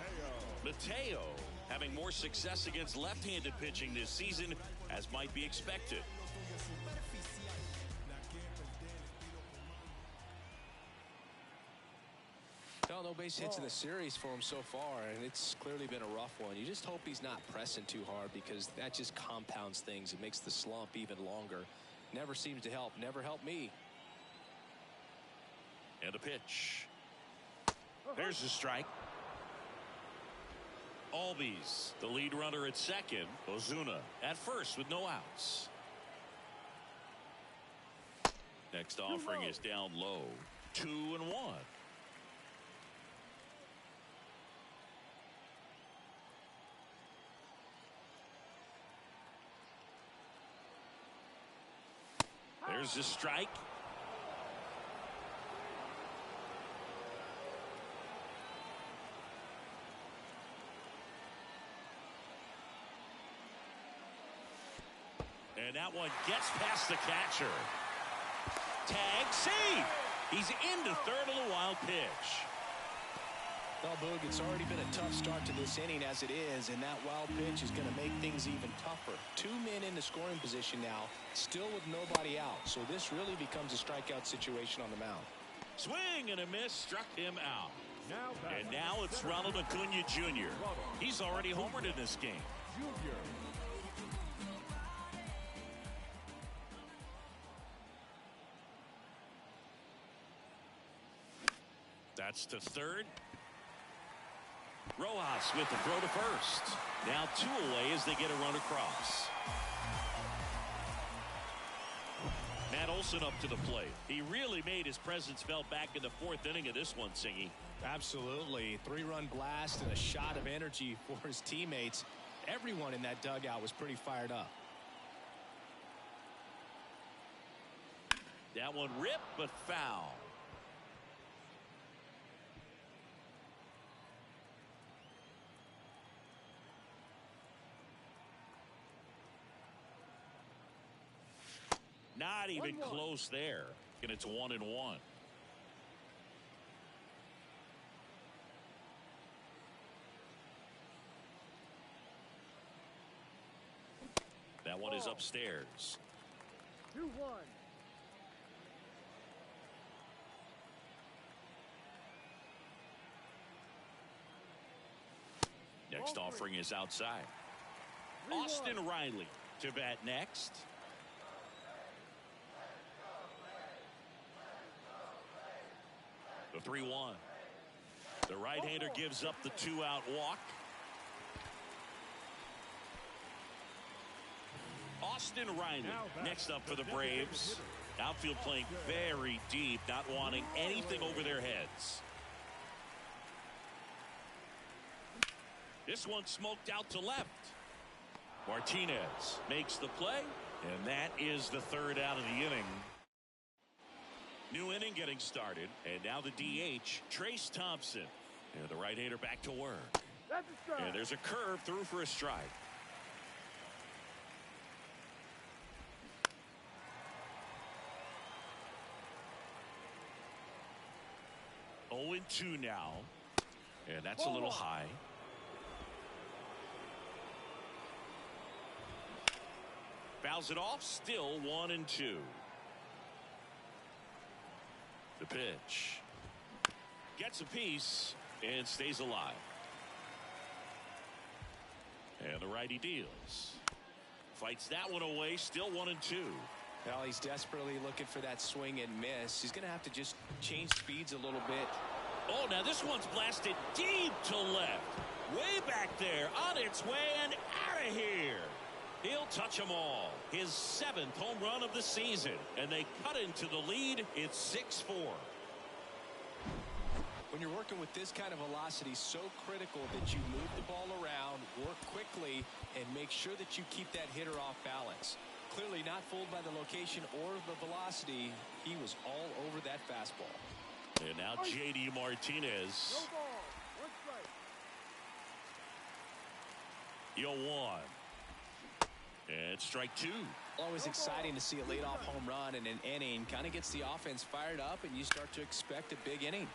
Mateo having more success against left-handed pitching this season, as might be expected. Well, no base hits in the series for him so far, and it's clearly been a rough one. You just hope he's not pressing too hard, because that just compounds things. It makes the slump even longer. Never seems to help. Never helped me. And a pitch. There's the strike. Albies, the lead runner at second. Ozuna at first with no outs. Next offering is down low. 2-1. There's the strike. And that one gets past the catcher. Tag, save. He's into third on the wild pitch. Well, Boog, it's already been a tough start to this inning as it is, and that wild pitch is going to make things even tougher. 2 men in the scoring position now, still with nobody out. So this really becomes a strikeout situation on the mound. Swing and a miss, struck him out. And now it's Ronald Acuna Jr. He's already homered in this game. That's to third. Rojas with the throw to first. Now 2 away as they get a run across. Matt Olsen up to the plate. He really made his presence felt back in the fourth inning of this one, Singy. Absolutely. 3-run blast and a shot of energy for his teammates. Everyone in that dugout was pretty fired up. That one ripped, but foul. Not even close there. And it's 1-1. That one is upstairs. 2-1. Next offering is outside. Austin Riley to bat next. The 3-1. The right-hander gives up the 2-out walk. Austin Riley next up for the Braves. Outfield playing very deep, not wanting anything over their heads. This one smoked out to left. Martinez makes the play, and that is the third out of the inning. New inning getting started, and now the DH, Trace Thompson. And the right-hander back to work. And there's a curve through for a strike. Oh, 0-2 now. And that's a little high. Fouls it off, still 1-2. The pitch. Gets a piece and stays alive. And the righty deals. Fights that one away, still 1-2. Well, he's desperately looking for that swing and miss. He's going to have to just change speeds a little bit. Oh, now this one's blasted deep to left. Way back there, on its way and out of here. He'll touch them all. His 7th home run of the season. And they cut into the lead. It's 6-4. When you're working with this kind of velocity, so critical that you move the ball around, work quickly, and make sure that you keep that hitter off balance. Clearly not fooled by the location or the velocity. He was all over that fastball. And now J.D. Martinez. No ball. 1 strike. 0-1. And strike 2. Always exciting to see a leadoff home run in an inning. Kind of gets the offense fired up, and you start to expect a big inning.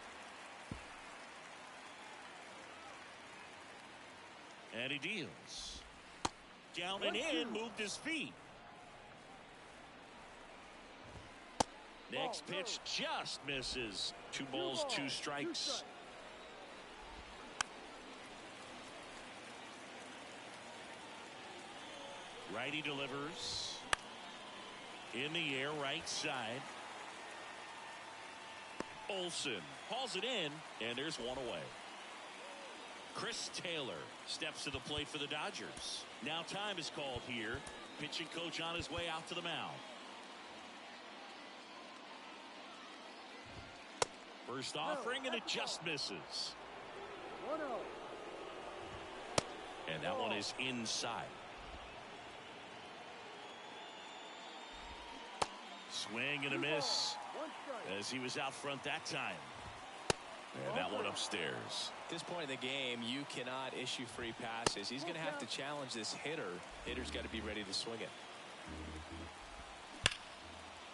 And he deals. Down and in, moved his feet. Next pitch just misses. 2 balls, 2 strikes. Righty delivers. In the air, right side. Olsen hauls it in, and there's one away. Chris Taylor steps to the plate for the Dodgers. Now time is called here. Pitching coach on his way out to the mound. First offering, and it just misses. 1-0. And that one is inside. Swing and a miss 1 strike. as he was out front that time. And that one upstairs. At this point in the game, you cannot issue free passes. He's going to have to challenge this hitter. Hitter's got to be ready to swing it.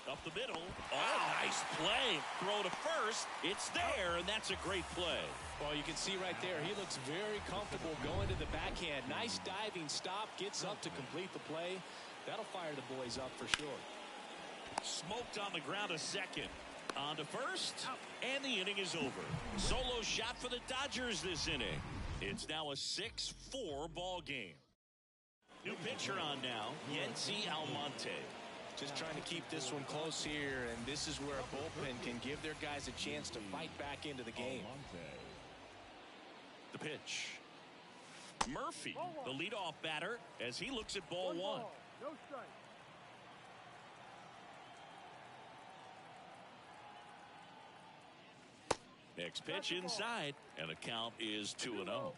Up the middle. Oh, nice play. Throw to first. It's there, and that's a great play. Well, you can see right there, he looks very comfortable going to the backhand. Nice diving stop. Gets up to complete the play. That'll fire the boys up for sure. Smoked on the ground a second. On to first, and the inning is over. Solo shot for the Dodgers this inning. It's now a 6-4 ball game. New pitcher on now, Yency Almonte. Just trying to keep this one close here, and this is where a bullpen can give their guys a chance to fight back into the game. The pitch. Murphy, the leadoff batter, as he looks at ball 1. No strike. Next pitch inside, and the count is 2-0.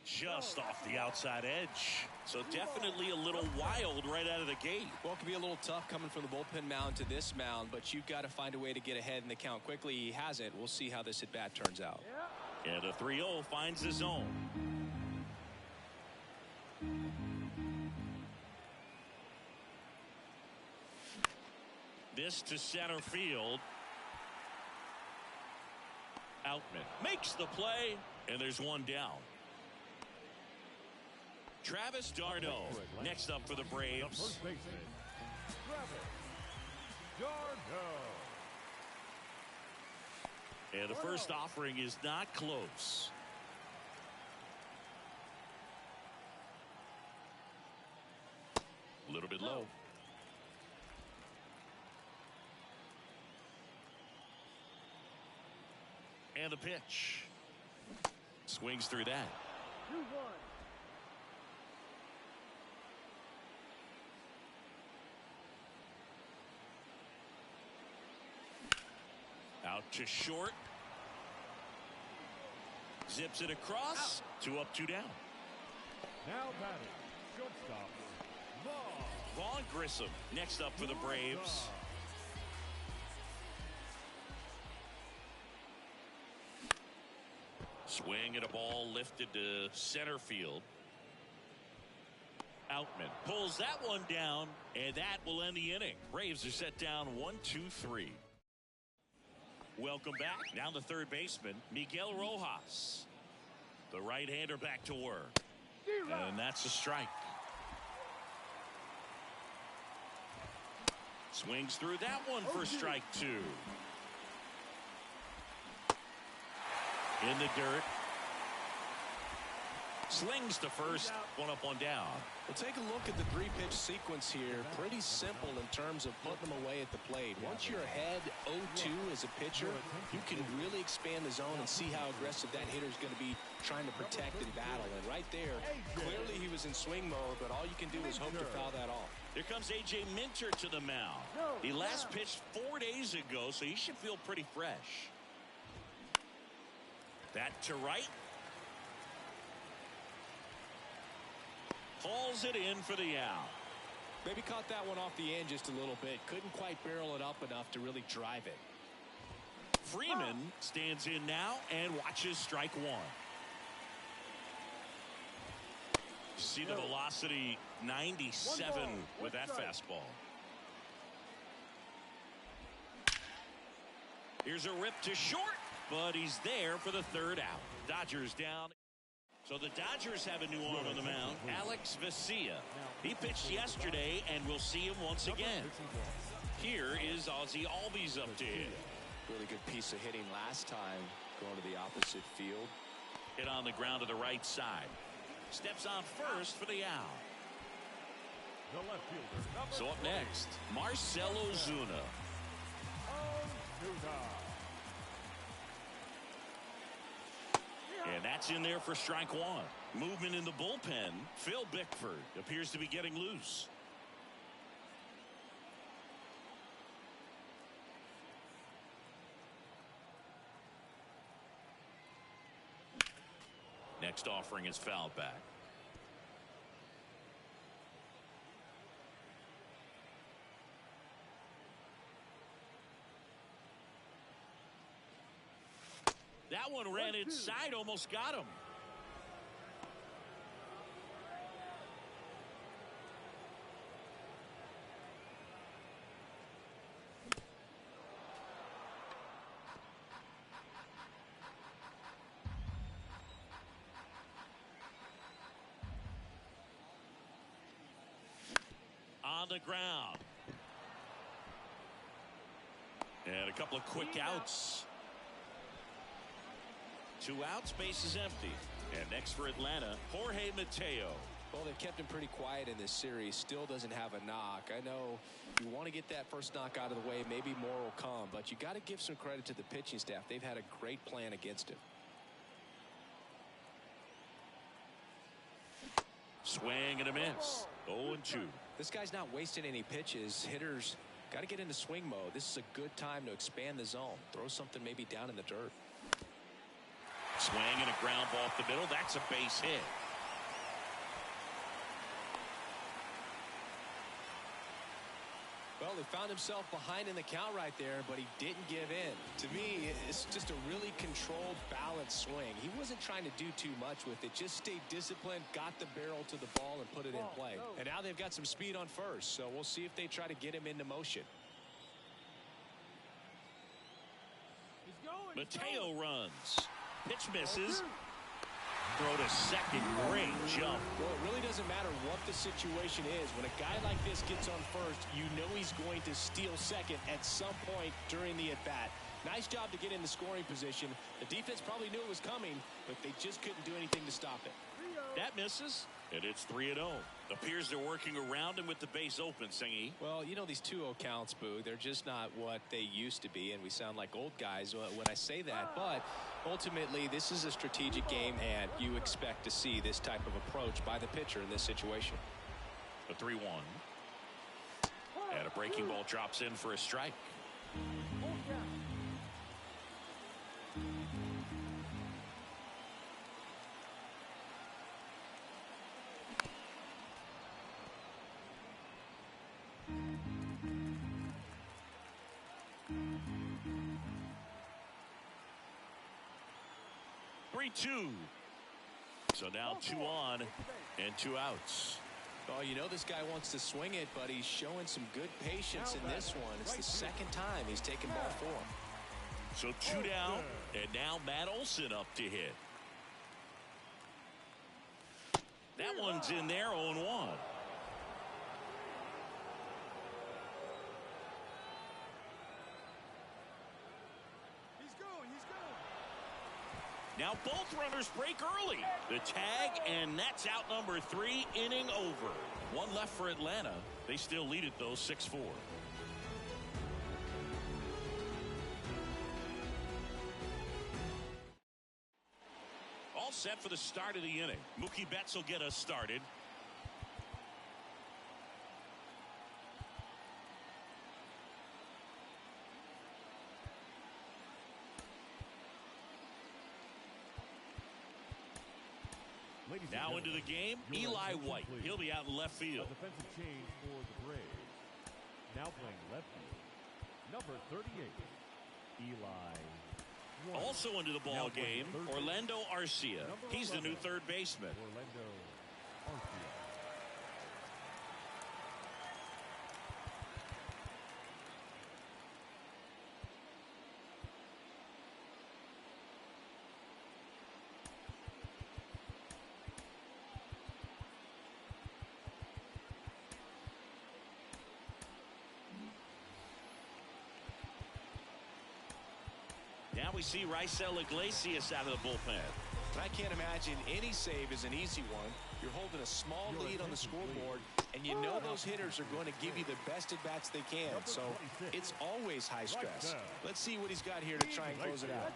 Just off the outside edge. So definitely a little wild right out of the gate. Well, it can be a little tough coming from the bullpen mound to this mound, but you've got to find a way to get ahead in the count quickly. He hasn't. We'll see how this at-bat turns out. And a 3-0 finds the zone. This to center field. Outman makes the play, and there's one down. Travis d'Arnaud next up for the Braves. First baseman, Travis d'Arnaud. And the first offering is not close. A little bit low. And the pitch. Swings through that. 2-1. Out to short. Zips it across. 2 up, 2 down. Now batting, shortstop, Vaughn Grissom next up for the Braves. Swing at a ball lifted to center field. Outman pulls that one down, and that will end the inning. Braves are set down 1-2-3. Welcome back. Now the third baseman, Miguel Rojas. The right-hander back to work. And that's a strike. Swings through that one for strike 2. In the dirt. Slings to first. 1 up, 1 down. Well, take a look at the 3-pitch sequence here. Pretty simple in terms of putting them away at the plate. Once you're ahead 0-2 as a pitcher, you can really expand the zone and see how aggressive that hitter is going to be trying to protect and battle. And right there, clearly he was in swing mode, but all you can do is hope to foul that off. Here comes A.J. Minter to the mound. He last pitched 4 days ago, so he should feel pretty fresh. That to right. Hauls it in for the out. Maybe caught that one off the end just a little bit. Couldn't quite barrel it up enough to really drive it. Freeman stands in now and watches strike 1. See the velocity 97 with that fastball. Here's a rip to short, but he's there for the third out. Dodgers down. So the Dodgers have a new arm on the mound, Alex Vesia. He pitched yesterday, and we'll see him once again. Here is Ozzie Albies up to hit. Really good piece of hitting last time, going to the opposite field. Hit on the ground to the right side. Steps on first for the out. the left fielder. So up next, Marcell Ozuna. And that's in there for strike 1. Movement in the bullpen. Phil Bickford appears to be getting loose. Next offering is fouled back. That one ran inside, almost got him. On the ground. And a couple of quick outs. 2 outs, base is empty. And next for Atlanta, Jorge Mateo. Well, they've kept him pretty quiet in this series. Still doesn't have a knock. I know you want to get that first knock out of the way. Maybe more will come. But you got to give some credit to the pitching staff. They've had a great plan against him. Swing and a miss. 0-2. This guy's not wasting any pitches. Hitters got to get into swing mode. This is a good time to expand the zone. Throw something maybe down in the dirt. Swing and a ground ball up the middle. That's a base hit. Well, he found himself behind in the count right there, but he didn't give in. To me, it's just a really controlled, balanced swing. He wasn't trying to do too much with it. Just stayed disciplined, got the barrel to the ball, and put it in play. And now they've got some speed on first, so we'll see if they try to get him into motion. Mateo runs. Pitch misses. Throw to second. Great jump. Well, it really doesn't matter what the situation is. When a guy like this gets on first, you know he's going to steal second at some point during the at-bat. Nice job to get in the scoring position. The defense probably knew it was coming, but they just couldn't do anything to stop it. That misses, and it's 3-0. Appears they're working around him with the base open, Singy. Well, you know, these 2-0 counts, Boo, they're just not what they used to be, and we sound like old guys when I say that. But ultimately, this is a strategic game, and you expect to see this type of approach by the pitcher in this situation. A 3-1. And a breaking ball drops in for a strike. 3-2. So now 2 on and 2 outs. Oh, you know this guy wants to swing it, but he's showing some good patience in this one. It's the second time he's taken ball 4. So 2 down, and now Matt Olson up to hit. That one's in there, 0-1. Now both runners break early. The tag, and that's out number 3, inning over. 1 left for Atlanta. They still lead it, though, 6-4. All set for the start of the inning. Mookie Betts will get us started. Now into the game, Eli White. He'll be out in left field. A defensive change for the Braves. Now playing left field, number 38, Eli White. Also into the ball game, Orlando Arcia. He's the new third baseman. Orlando Arcia. Now we see Raisel Iglesias out of the bullpen. I can't imagine any save is an easy one. You're holding a small lead on the scoreboard, and you know those hitters are going to give you the best at-bats they can. So it's always high stress. Let's see what he's got here to try and close it out.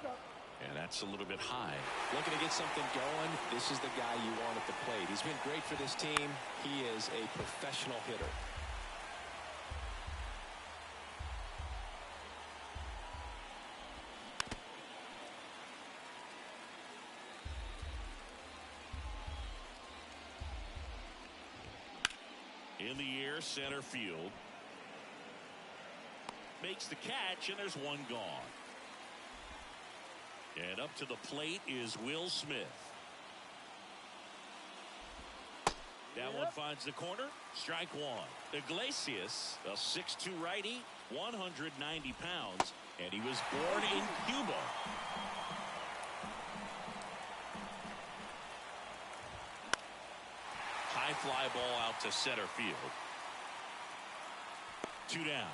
And that's a little bit high. Looking to get something going. This is the guy you want at the plate. He's been great for this team. He is a professional hitter. In the air, center field. Makes the catch, and there's one gone. And up to the plate is Will Smith. That one finds the corner. Strike 1. Iglesias, a 6'2 righty, 190 pounds, and he was born in Cuba. High fly ball out to center field. 2 down.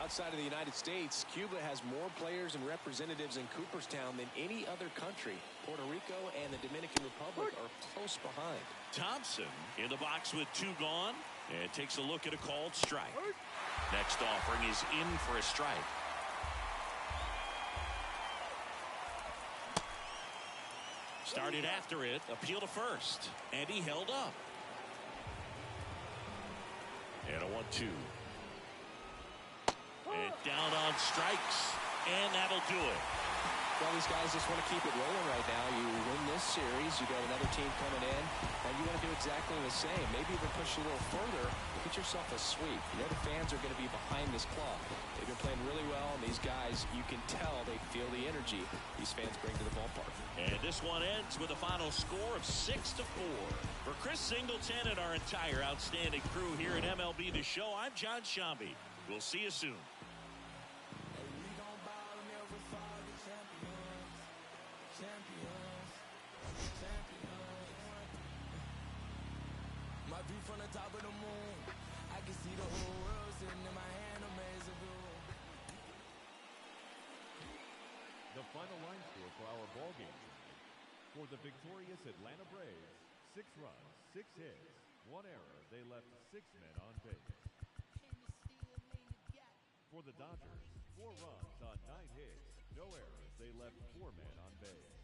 Outside of the United States, Cuba has more players and representatives in Cooperstown than any other country. Puerto Rico and the Dominican Republic are close behind. Thompson in the box with 2 gone, and takes a look at a called strike. Next offering is in for a strike. Started after it, appeal to first, and he held up. And a 1-2. And down on strikes. And that'll do it. Well, these guys just want to keep it rolling right now. You win this series, you got another team coming in, and you want to do exactly the same. Maybe even push a little further and get yourself a sweep. You know the fans are going to be behind this club. They've been playing really well, and these guys, you can tell they feel the energy these fans bring to the ballpark. And this one ends with a final score of 6-4. For Chris Singleton and our entire outstanding crew here at MLB The Show, I'm John Shambi. We'll see you soon. My view from the top of the moon, I can see the whole world sitting in my hand, amazing view. The final line score for our ball game tonight. For the victorious Atlanta Braves, 6 runs, 6 hits, 1 error. They left 6 men on base. For the Dodgers, 4 runs on 9 hits, no errors. They left 4 men on base.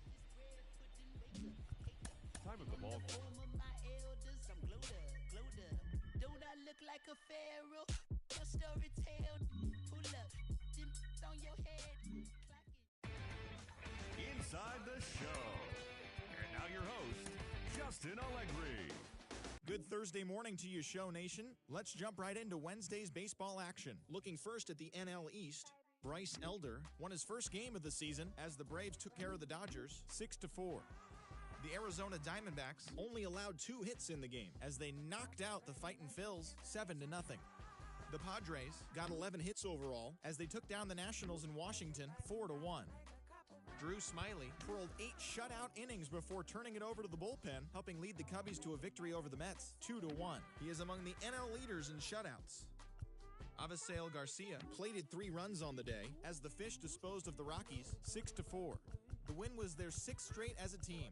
Time of the ball game. Don't I look like a pharaoh? Your story tell. Pull up, on your head. Inside the show. And now your host, Justin Allegri. Good Thursday morning to you, Show Nation. Let's jump right into Wednesday's baseball action. Looking first at the NL East, Bryce Elder won his first game of the season as the Braves took care of the Dodgers 6-4. The Arizona Diamondbacks only allowed 2 hits in the game as they knocked out the Fightin' Phils 7-0. The Padres got 11 hits overall as they took down the Nationals in Washington 4-1. Drew Smyly twirled 8 shutout innings before turning it over to the bullpen, helping lead the Cubbies to a victory over the Mets 2-1. He is among the NL leaders in shutouts. Avisail Garcia plated 3 runs on the day as the Fish disposed of the Rockies 6-4. The win was their 6th straight as a team.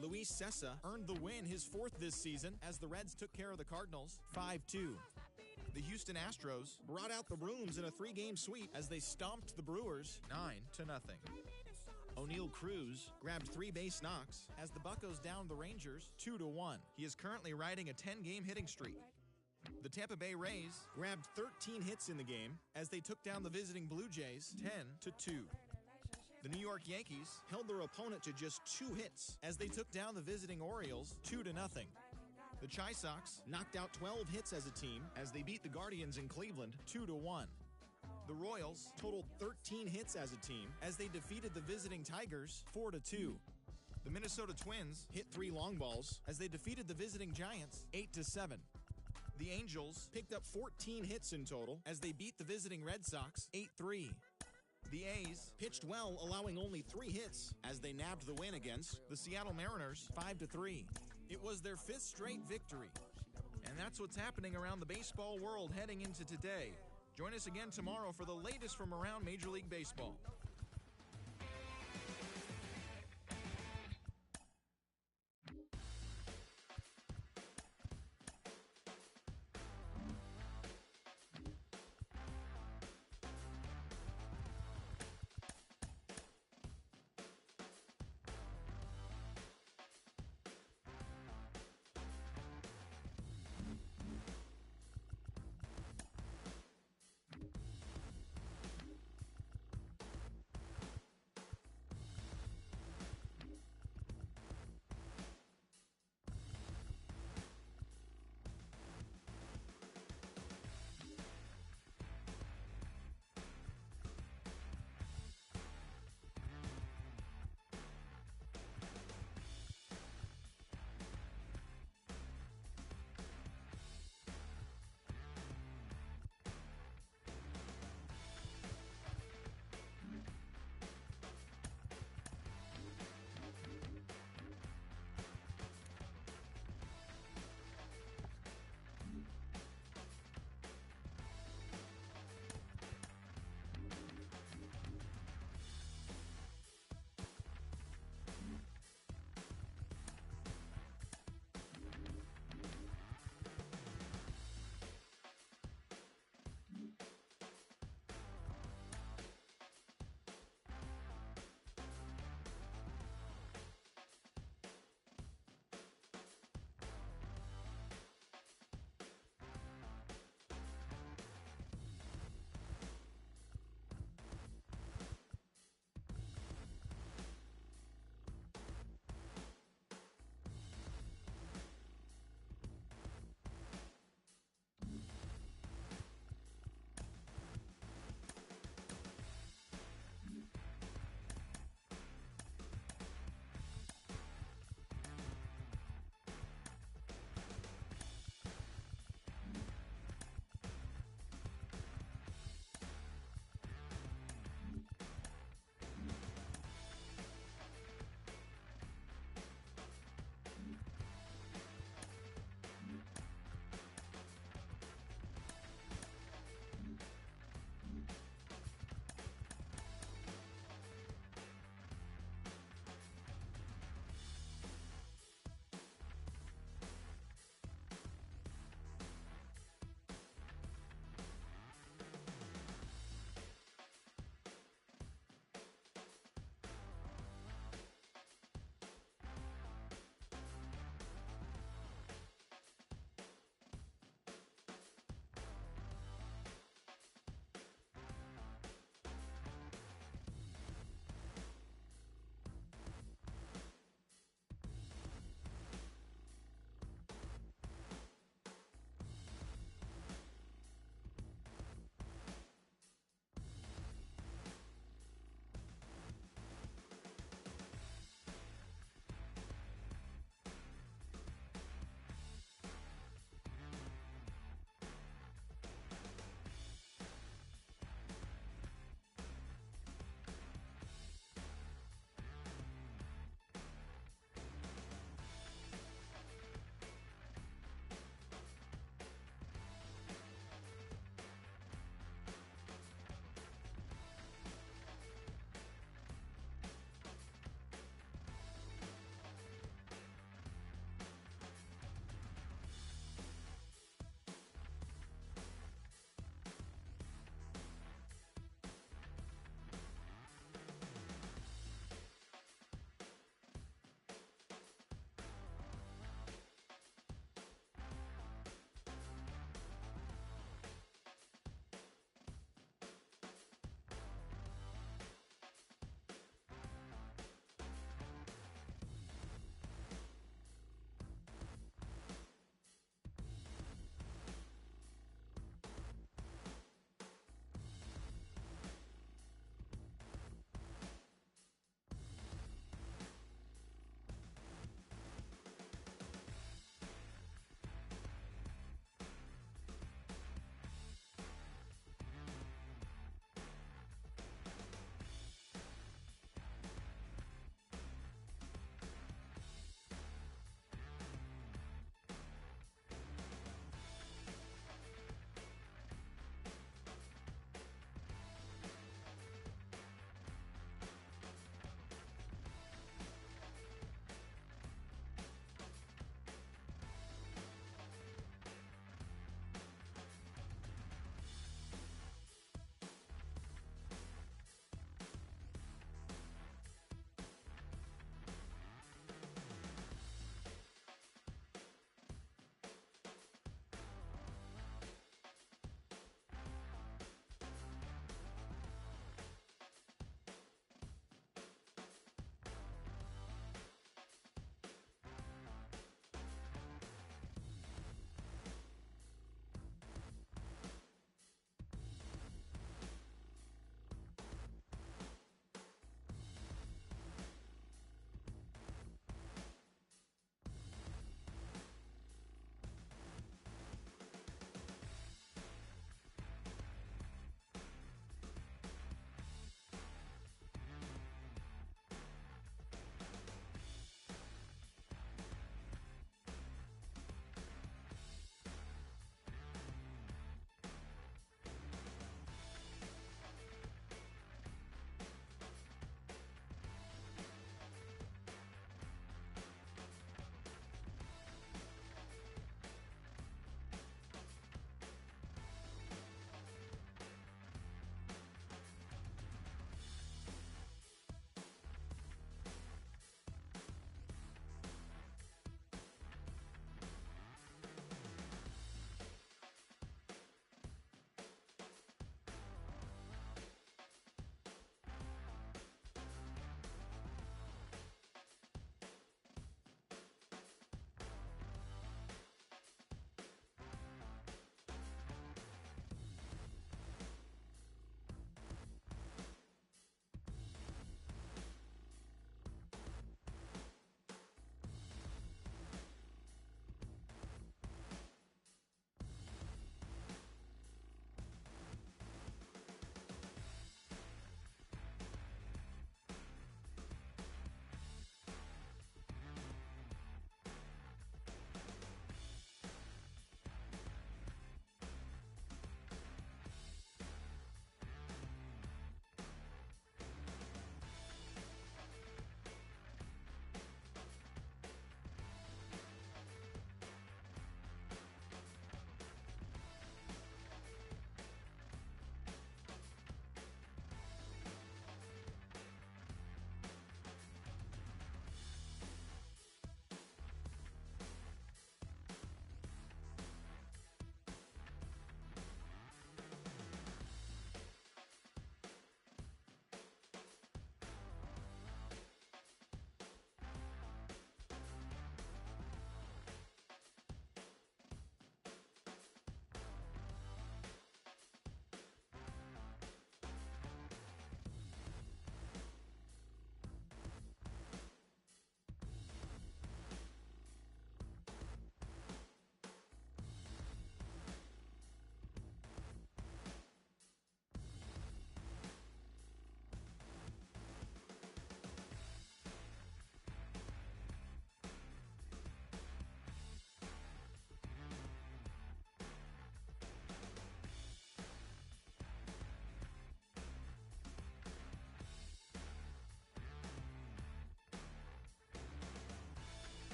Luis Cessa earned the win, his 4th this season, as the Reds took care of the Cardinals 5-2. The Houston Astros brought out the brooms in a 3-game sweep as they stomped the Brewers 9-0. O'Neal Cruz grabbed 3 base knocks as the Buccos downed the Rangers 2-1. He is currently riding a 10-game hitting streak. The Tampa Bay Rays grabbed 13 hits in the game as they took down the visiting Blue Jays 10-2. The New York Yankees held their opponent to just 2 hits as they took down the visiting Orioles 2-0. The Chi Sox knocked out 12 hits as a team as they beat the Guardians in Cleveland 2-1. The Royals totaled 13 hits as a team as they defeated the visiting Tigers 4-2. The Minnesota Twins hit 3 long balls as they defeated the visiting Giants 8-7. The Angels picked up 14 hits in total as they beat the visiting Red Sox 8-3. The A's pitched well, allowing only 3 hits as they nabbed the win against the Seattle Mariners 5-3. It was their 5th straight victory. And that's what's happening around the baseball world heading into today. Join us again tomorrow for the latest from around Major League Baseball.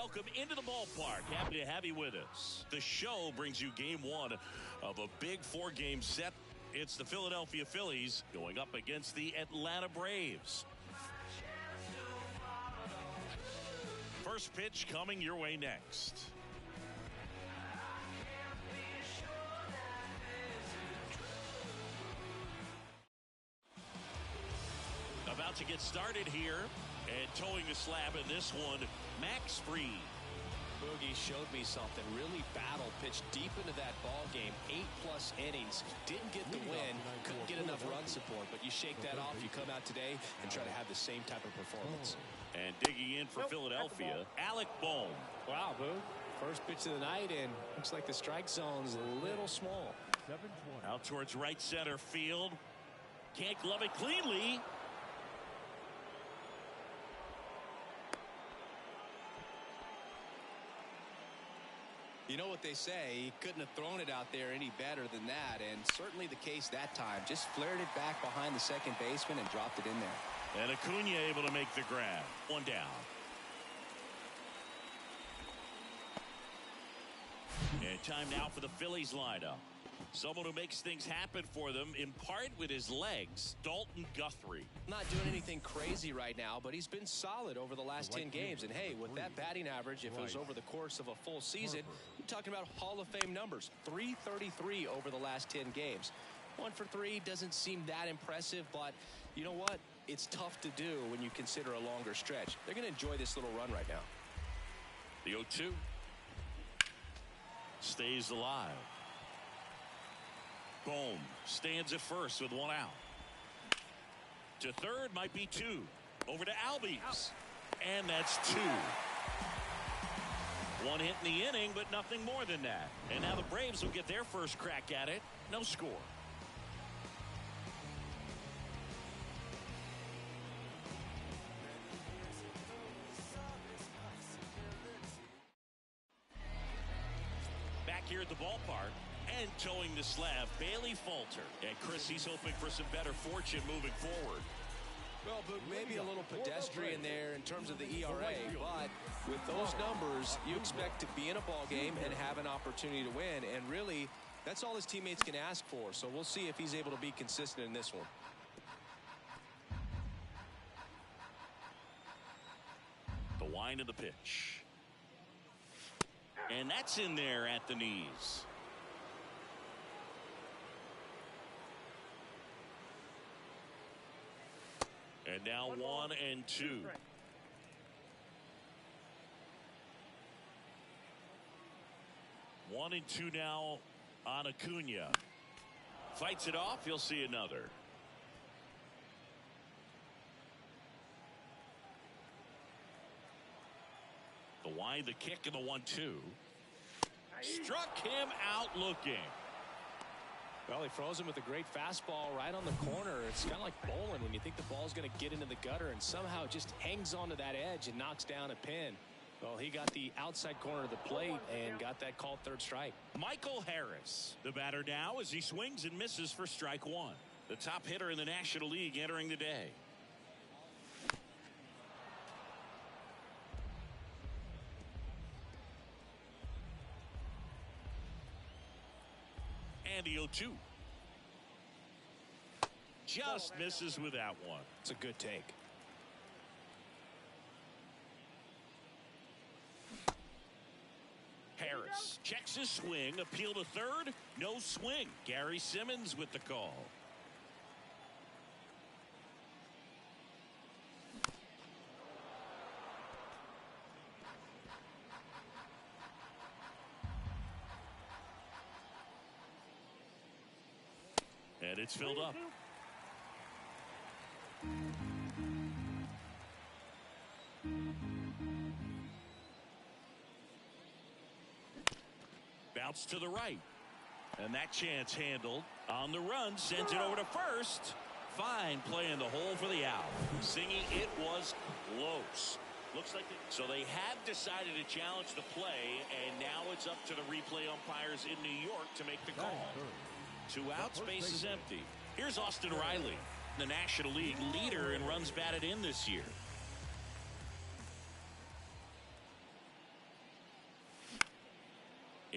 welcome into the ballpark. Happy to have you with us. The show brings you game one of a big four-game set. It's the Philadelphia Phillies going up against the Atlanta Braves. First pitch coming your way next. About to get started here, and towing the slab in this one, Max Fried. Boogie showed me something. Really battled, pitched deep into that ball game. 8+ innings. Didn't get the win. Couldn't get enough run support. But you shake that off. You come out today and try to have the same type of performance. And digging in for Philadelphia, Alec Bohm. Wow, Boog. First pitch of the night, and looks like the strike zone's a little small. Out towards right center field. Can't glove it cleanly. You know what they say, he couldn't have thrown it out there any better than that, and certainly the case that time. Just flared it back behind the second baseman and dropped it in there. And Acuna able to make the grab. One down. And time now for the Phillies lineup. Someone who makes things happen for them, in part with his legs, Dalton Guthrie. Not doing anything crazy right now, but he's been solid over the last 10 games. And hey, with that batting average, if it was over the course of a full season, you're talking about Hall of Fame numbers. 333 over the last 10 games. 1 for 3 doesn't seem that impressive, but you know what? It's tough to do when you consider a longer stretch. They're going to enjoy this little run right now. The 0-2 stays alive. Bohm stands at first with one out. To third might be 2. Over to Albies. And that's 2. One hit in the inning, but nothing more than that. And now the Braves will get their first crack at it. No score. Back here at the ballpark. And towing the slab, Bailey Falter. And Chris, he's hoping for some better fortune moving forward. Well, Boog, maybe a little pedestrian there in terms of the ERA, but with those numbers, you expect to be in a ball game and have an opportunity to win. And really, that's all his teammates can ask for. So we'll see if he's able to be consistent in this one. The wind of the pitch. And that's in there at the knees. And now 1-2. One and two now on Acuna. Fights it off. You'll see another. The wind, the kick, and the 1-2. Struck him out looking. Well, he froze him with a great fastball right on the corner. It's kind of like bowling when you think the ball's going to get into the gutter and somehow it just hangs onto that edge and knocks down a pin. Well, he got the outside corner of the plate and got that called third strike. Michael Harris, the batter now as he swings and misses for strike one. The top hitter in the National League entering the day. And the 0-2. Just misses with that one. It's a good take. Harris checks his swing, appeal to third, no swing. Gary Simmons with the call. And it's filled up. Bounce to the right. And that chance handled. On the run, sends it over to first. Fine play in the hole for the out. Singing it was close. Looks like so they have decided to challenge the play, and now it's up to the replay umpires in New York to make the call. 2 outs, base is empty. Here's Austin Riley, the National League leader in runs batted in this year.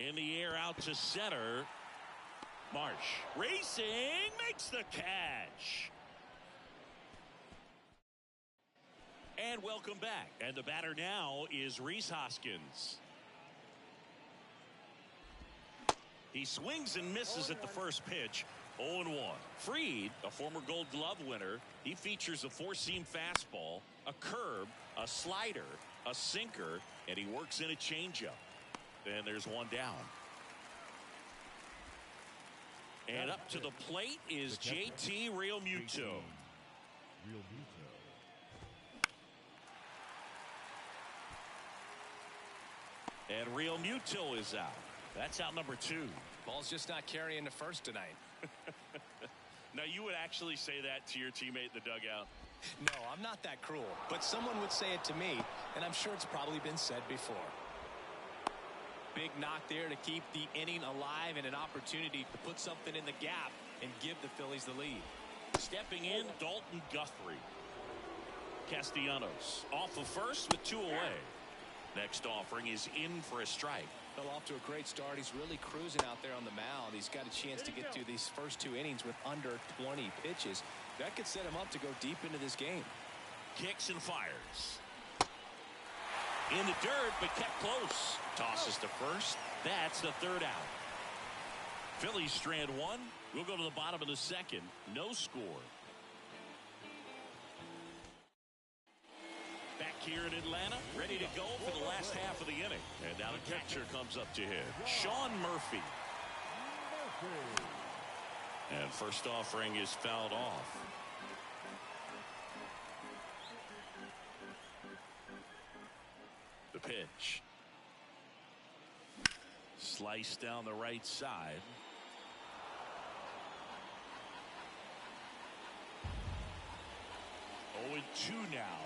In the air out to center. Marsh racing, makes the catch. And welcome back. And the batter now is Rhys Hoskins. He swings and misses at the first pitch. 0-1. Fried, a former Gold Glove winner, he features a four-seam fastball, a curve, a slider, a sinker, and he works in a changeup. And there's one down. And up to the plate is JT Realmuto. And Realmuto is out. That's out number 2. Ball's just not carrying the first tonight. Now, you would actually say that to your teammate in the dugout? No, I'm not that cruel. But someone would say it to me, and I'm sure it's probably been said before. Big knock there to keep the inning alive and an opportunity to put something in the gap and give the Phillies the lead. Stepping in, Dalton Guthrie. Castellanos off of first with 2 away. Next offering is in for a strike. Well, off to a great start. He's really cruising out there on the mound. He's got a chance to get through these first 2 innings with under 20 pitches. That could set him up to go deep into this game. Kicks and fires. In the dirt, but kept close. Tosses to first. That's the 3rd out. Phillies strand 1. We'll go to the bottom of the 2nd. No score. Back here in Atlanta, ready to go for the last half of the inning. And now the catcher comes up to hit. Sean Murphy. And first offering is fouled off. The pitch. Slice down the right side. Oh, and 2 now.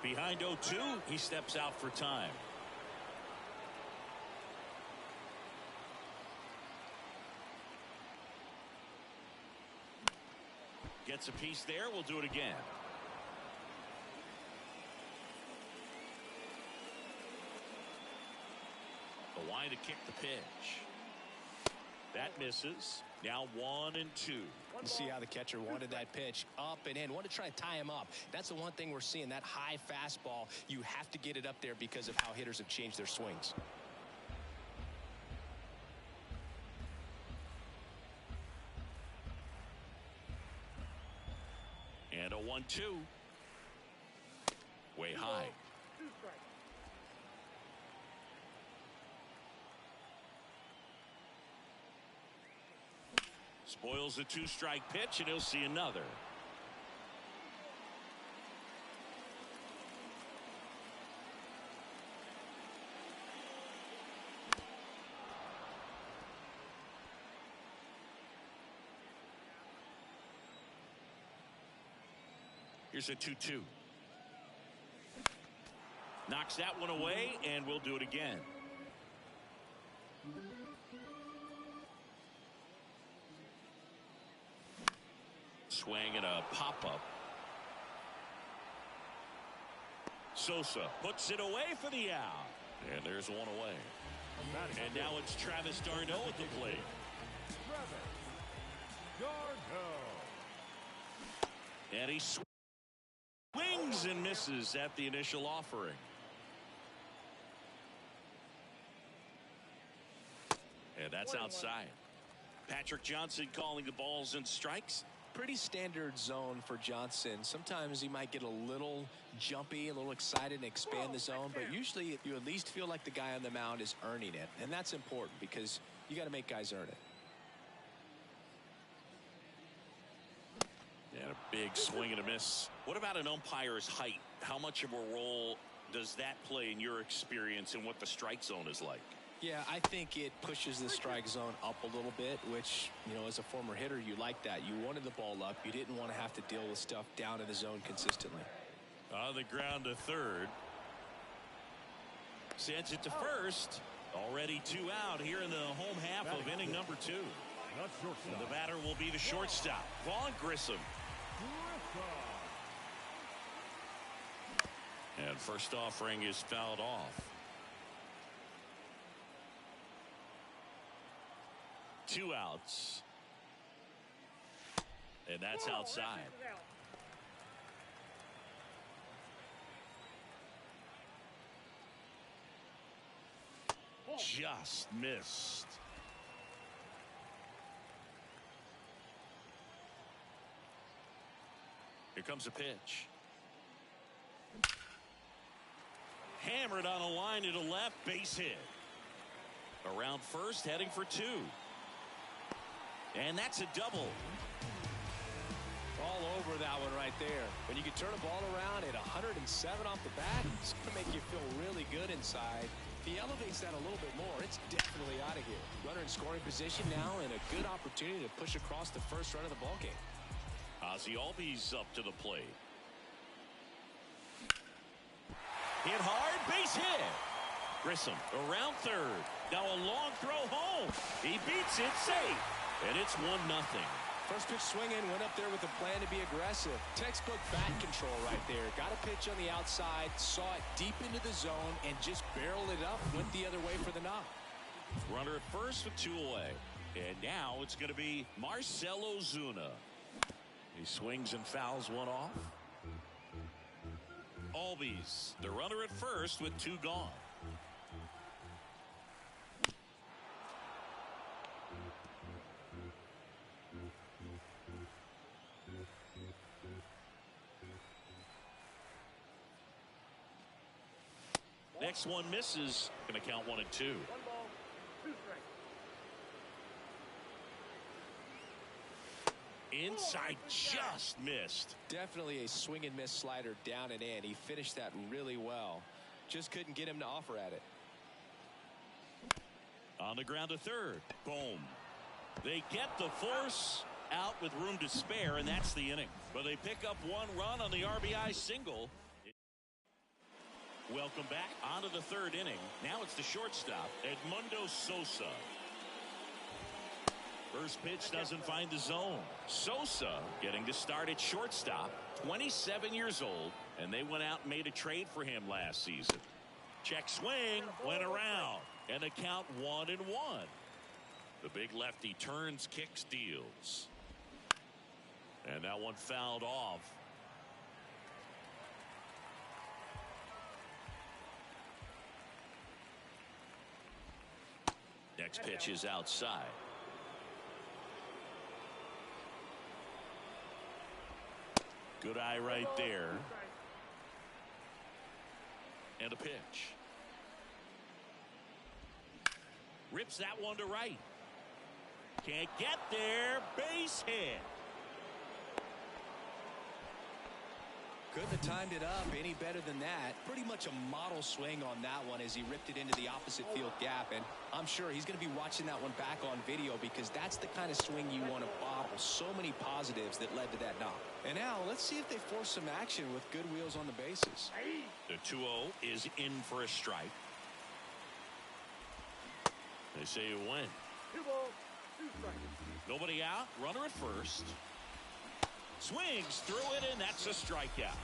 Behind 0-2, he steps out for time. Gets a piece there. We'll do it again. The line to kick the pitch. That misses. Now 1-2. You see how the catcher wanted that pitch up and in. Want to try to tie him up. That's the one thing we're seeing. That high fastball, you have to get it up there because of how hitters have changed their swings. And a 1-2. Way high. Spoils a 2-strike pitch, and he'll see another. Here's a 2-2. Knocks that one away, and we'll do it again. Swing and a pop-up. Sosa puts it away for the out. And there's one away. And now it's Travis d'Arnaud at the plate. And he swings and misses at the initial offering. And that's outside. Patrick Johnson calling the balls and strikes. Pretty standard zone for Johnson. Sometimes he might get a little jumpy, a little excited and expand the zone, but usually you at least feel like the guy on the mound is earning it, and that's important because you got to make guys earn it. And a big swing and a miss. What about an umpire's height? How much of a role does that play in your experience and what the strike zone is like? Yeah, I think it pushes the strike zone up a little bit, which, you know, as a former hitter, you like that. You wanted the ball up. You didn't want to have to deal with stuff down in the zone consistently. On the ground to third. Sends it to first. Already 2 out here in the home half of inning number 2. And the batter will be the shortstop, Vaughn Grissom. And first offering is fouled off. 2 outs. And that's outside. Just missed. Here comes a pitch. Hammered on a line to the left, base hit. Around first, heading for 2. And that's a double. All over that one right there. When you can turn a ball around at 107 off the bat, it's going to make you feel really good inside. If he elevates that a little bit more, it's definitely out of here. Runner in scoring position now and a good opportunity to push across the first run of the ballgame. Ozzie Albies up to the plate. Hit hard, base hit. Grissom around third. Now a long throw home. He beats it safe. And it's 1-0. First pitch swinging, went up there with a plan to be aggressive. Textbook bat control right there. Got a pitch on the outside, saw it deep into the zone, and just barreled it up, went the other way for the knock. Runner at first with 2 away. And now it's going to be Marcell Ozuna. He swings and fouls one off. Albies, the runner at first with 2 gone. Next one misses. Going to count 1-2. 1 ball, 2 strikes. Inside, just missed. Definitely a swing and miss slider down and in. He finished that really well. Just couldn't get him to offer at it. On the ground to third. Boom. They get the force out with room to spare, and that's the inning. But they pick up 1 run on the RBI single. Welcome back onto the 3rd inning. Now it's the shortstop, Edmundo Sosa. First pitch doesn't find the zone. Sosa getting to start at shortstop, 27 years old, and they went out and made a trade for him last season. Check swing, went around, and the count 1-1. The big lefty turns, kicks, deals. And that one fouled off. Next pitch is outside. Good eye right there. And a pitch. Rips that one to right. Can't get there. Base hit. Couldn't have timed it up any better than that. Pretty much a model swing on that one as he ripped it into the opposite field gap. And I'm sure he's going to be watching that one back on video because that's the kind of swing you want to bobble. So many positives that led to that knock. And now let's see if they force some action with good wheels on the bases. The 2-0 is in for a strike. They say you win. 2 balls, 2 strikes. Nobody out. Runner at first. Swings through it, and that's a strikeout.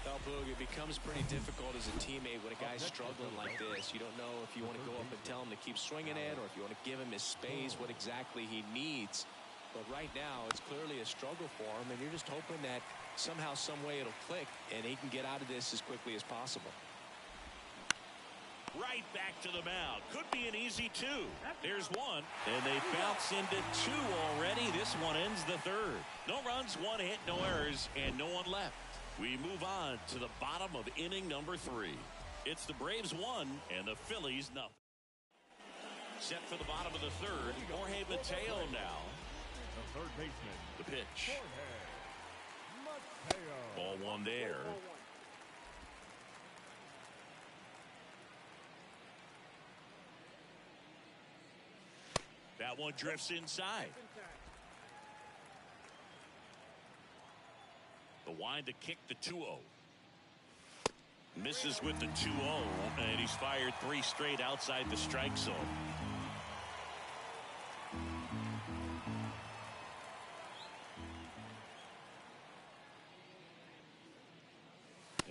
Well, Boog, it becomes pretty difficult as a teammate when a guy's struggling like this. You don't know if you want to go up and tell him to keep swinging it or if you want to give him his space, what exactly he needs. But right now, it's clearly a struggle for him, and you're just hoping that somehow, some way it'll click, and he can get out of this as quickly as possible. Right back to the mound. Could be an easy 2. There's 1. And they bounce into 2 already. This one ends the 3rd. No runs, 1 hit, no errors, and no one left. We move on to the bottom of inning number 3. It's the Braves 1 and the Phillies nothing. Set for the bottom of the 3rd. Jorge Mateo now. The third baseman. The pitch. Mateo. Ball 1 there. That one drifts inside. The wind to kick the 2-0. Misses with the 2-0, and he's fired 3 straight outside the strike zone.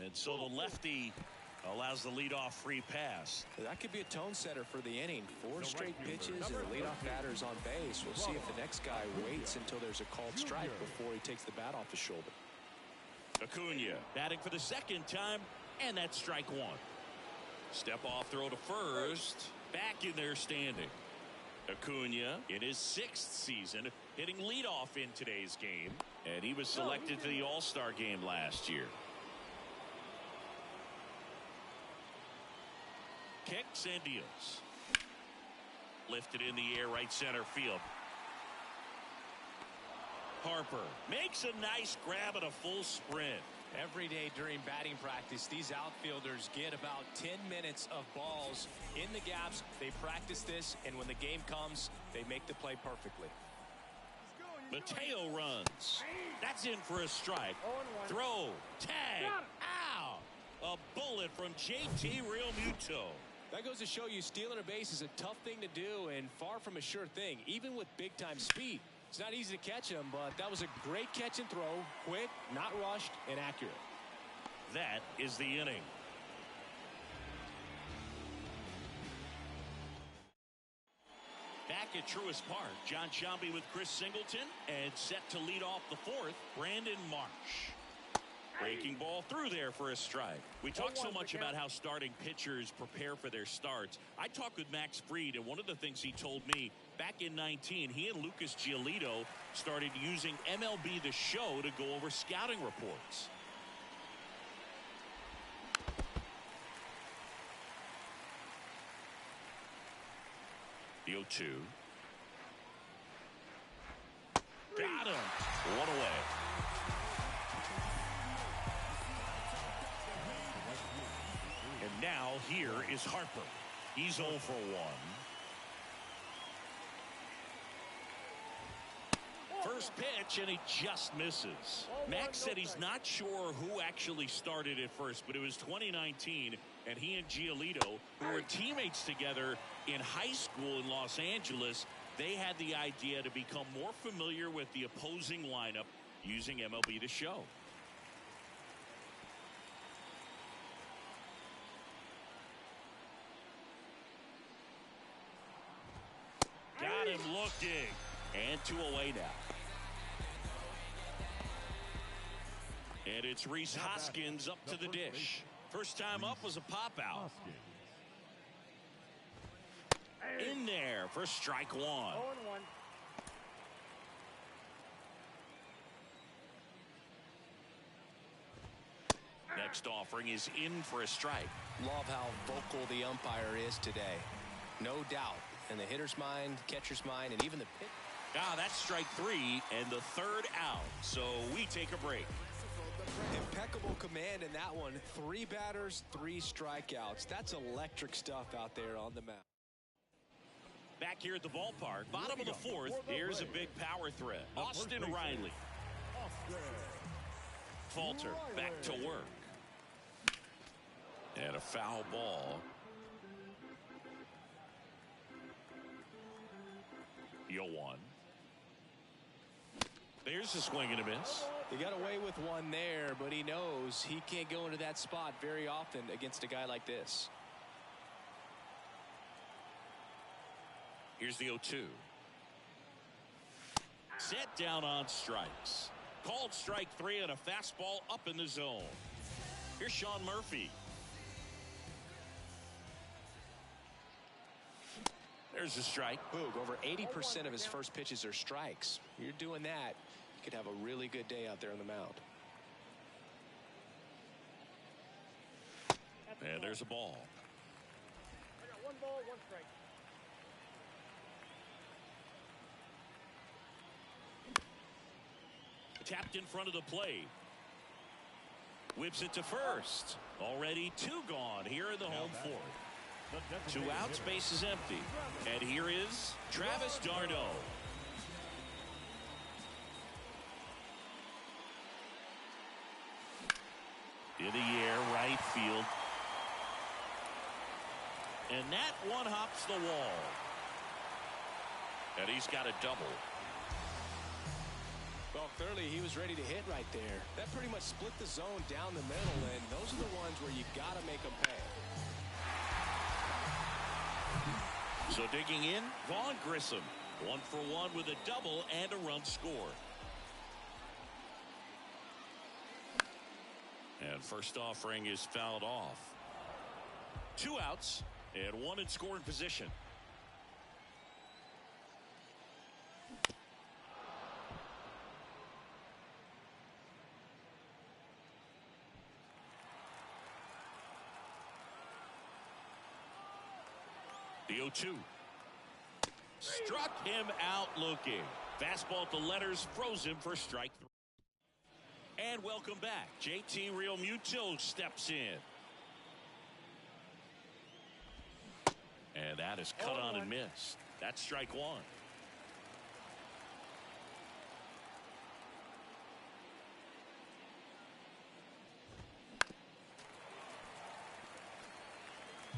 And so the lefty allows the leadoff free pass. That could be a tone setter for the inning. 4 straight pitches and the leadoff batter's on base. We'll see if the next guy waits until there's a called strike before he takes the bat off his shoulder. Acuna batting for the second time, and that's strike one. Step off throw to first. Back in there standing. Acuna in his 6th season hitting leadoff in today's game, and he was selected for the All-Star game last year. Kicks and deals. Lifted in the air, right center field. Harper makes a nice grab at a full sprint. Every day during batting practice, these outfielders get about 10 minutes of balls in the gaps. They practice this, and when the game comes, they make the play perfectly. Mateo runs. That's in for a strike. Throw. Tag. Ow. A bullet from JT Realmuto. That goes to show you stealing a base is a tough thing to do and far from a sure thing, even with big-time speed. It's not easy to catch him, but that was a great catch and throw. Quick, not rushed, and accurate. That is the inning. Back at Truist Park, John Sciambi with Chris Singleton, and set to lead off the 4th, Brandon Marsh. Breaking ball through there for a strike. We talk so much about how starting pitchers prepare for their starts. I talked with Max Fried, and one of the things he told me, back in 19, he and Lucas Giolito started using MLB The Show to go over scouting reports. The 0-2. Got him. One away. And now here is Harper. He's 0 for 1. First pitch, and he just misses. Max said he's not sure who actually started at first, but it was 2019, and he and Giolito, who were teammates together in high school in Los Angeles, they had the idea to become more familiar with the opposing lineup using MLB The Show. Got him looking. And 2 away now. And it's Rhys Hoskins up to the dish. First time up was a pop out. In there for strike 1. 0-1. Next offering is in for a strike. Love how vocal the umpire is today. No doubt. In the hitter's mind, catcher's mind, and even the pitch. That's strike 3 and the 3rd out. So we take a break. Impeccable command in that one. 3 batters, 3 strikeouts. That's electric stuff out there on the mound. Back here at the ballpark, bottom of the 4th, here's a big power threat. Austin Riley. Falter back to work. And a foul ball. 0-1. There's a swing and a miss. He got away with one there, but he knows he can't go into that spot very often against a guy like this. Here's the 0-2. Set down on strikes. Called strike 3 and a fastball up in the zone. Here's Sean Murphy. There's a strike. Boog, over 80% of his first pitches are strikes. You're doing that, you could have a really good day out there on the mound. And there's a ball. I got 1 ball, 1 strike. Tapped in front of the plate. Whips it to first. Already 2 gone here in the home 4th. 2 outs, base is empty. And here is Travis d'Arnaud. In the air, right field. And that one hops the wall. And he's got a double. Well, Clearly, he was ready to hit right there. That pretty much split the zone down the middle, and those are the ones where you got to make them pay. So digging in, Vaughn Grissom. 1 for 1 with a double and a run scored. And first offering is fouled off. 2 outs and 1 in scoring position. The 0-2. Struck him out looking. Fastball at the letters, froze him for strike 3. And welcome back. JT Realmuto steps in. And that is cut on and missed. That's strike 1.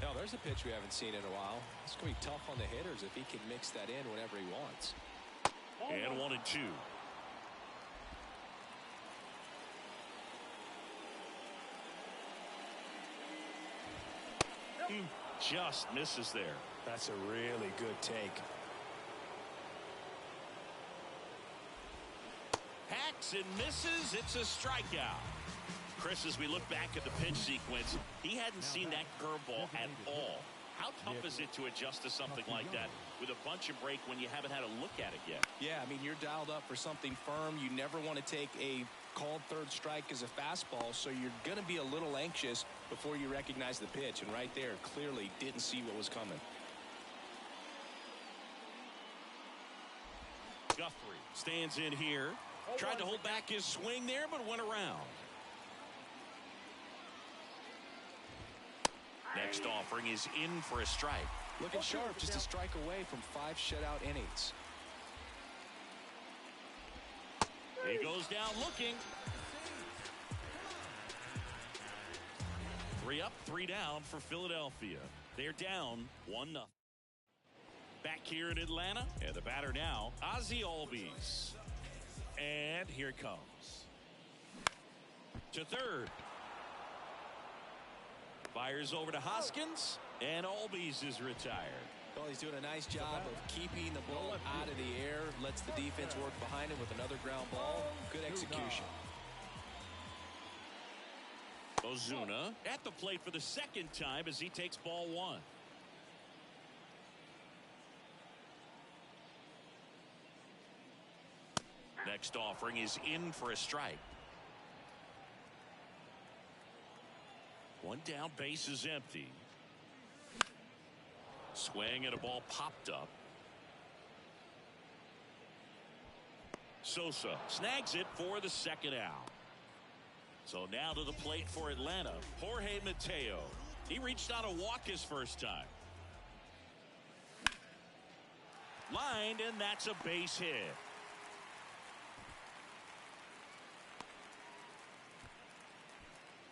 Now, there's a pitch we haven't seen in a while. It's going to be tough on the hitters if he can mix that in whenever he wants. And 1-2. Just misses there. That's a really good take. Hacks and misses. It's a strikeout. Chris, as we look back at the pitch sequence, he hadn't seen that curveball at all. How tough is it to adjust to something like that with a bunch of break when you haven't had a look at it yet? Yeah, I mean, you're dialed up for something firm. You never want to take a called third strike as a fastball, so you're going to be a little anxious before you recognize the pitch. And right there, clearly didn't see what was coming. Guthrie stands in here. Tried to hold back his swing there, but went around. Next offering is in for a strike. Looking sharp, just a strike away from 5 shutout innings. He goes down looking. 3 up, 3 down for Philadelphia. They're down 1-0. Back here in Atlanta, and the batter now, Ozzie Albies. And here it comes. To third. Fires over to Hoskins, and Albies is retired. Well, he's doing a nice job of keeping the ball out of the air, lets the defense work behind him with another ground ball. Good execution. Ozuna at the plate for the second time as he takes ball 1. Next offering is in for a strike. 1 down, base is empty. Swing and a ball popped up. Sosa snags it for the second out. So now to the plate for Atlanta, Jorge Mateo. He reached on a walk his first time. Lined, and that's a base hit.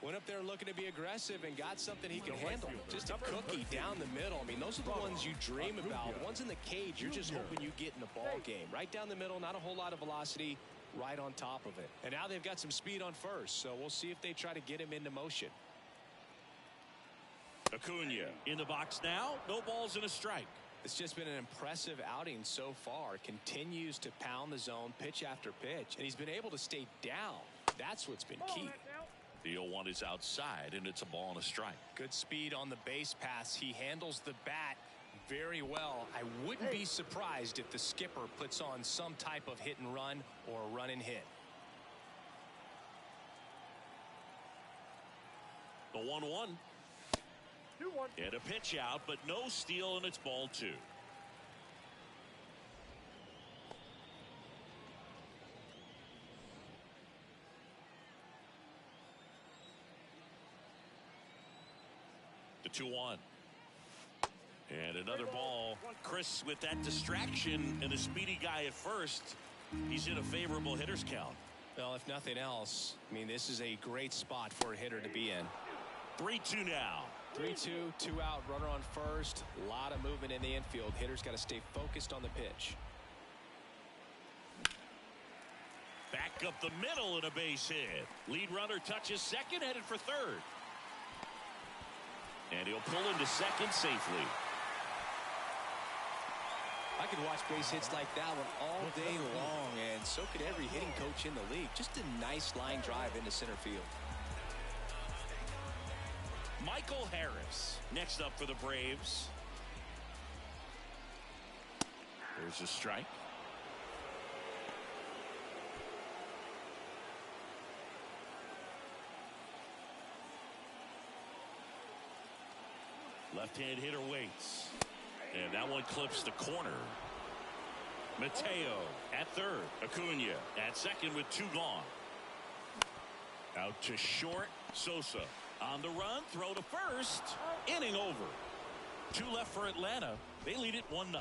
Went up there looking to be aggressive and got something he can handle. Just a cookie down the middle. I mean, those are the ones you dream about. The ones in the cage, you're just hoping you get in the ball game. Right down the middle, not a whole lot of velocity, right on top of it. And now they've got some speed on first, so we'll see if they try to get him into motion. Acuna in the box now. No balls and a strike. It's just been an impressive outing so far. Continues to pound the zone pitch after pitch, and he's been able to stay down. That's what's been key. The 0-1 is outside, and it's a ball and a strike. Good speed on the base pass. He handles the bat very well. I wouldn't be surprised if the skipper puts on some type of hit and run or a run and hit. The 1-1. 2-1. And a pitch out, but no steal, and it's ball 2. The 2-1. And another ball. Chris, with that distraction and a speedy guy at first, he's in a favorable hitter's count. Well, if nothing else, I mean, this is a great spot for a hitter to be in. 3-2 now. 3-2, 2 out, runner on first. A lot of movement in the infield. Hitter's got to stay focused on the pitch. Back up the middle and a base hit. Lead runner touches second, headed for third. And he'll pull into second safely. I could watch base hits like that one all day long, and so could every hitting coach in the league. Just a nice line drive into center field. Michael Harris next up for the Braves. There's a strike. Left-hand hitter waits. And that one clips the corner. Mateo at third. Acuna at second with two gone. Out to short. Sosa on the run. Throw to first. Inning over. Two left for Atlanta. They lead it 1-0.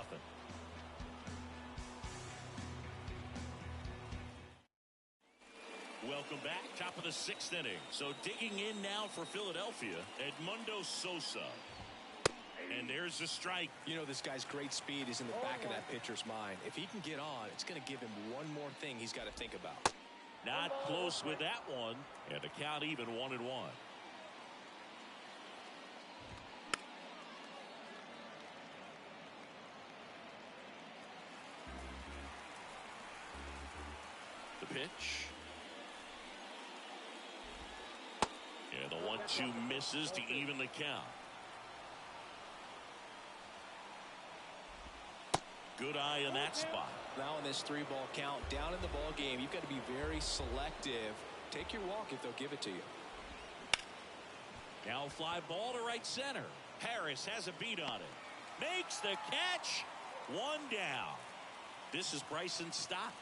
Welcome back. Top of the sixth inning. So digging in now for Philadelphia, Edmundo Sosa. And there's the strike. You know, this guy's great speed is in the back of that pitcher's mind. If he can get on, it's going to give him one more thing he's got to think about. Not close with that one. And the count even 1-1. The pitch. And the 1-2 misses to even the count. Good eye in that spot. Now in this 3-ball count, down in the ball game, you've got to be very selective. Take your walk if they'll give it to you. Now fly ball to right center. Harris has a beat on it. Makes the catch. One down. This is Bryson Stott.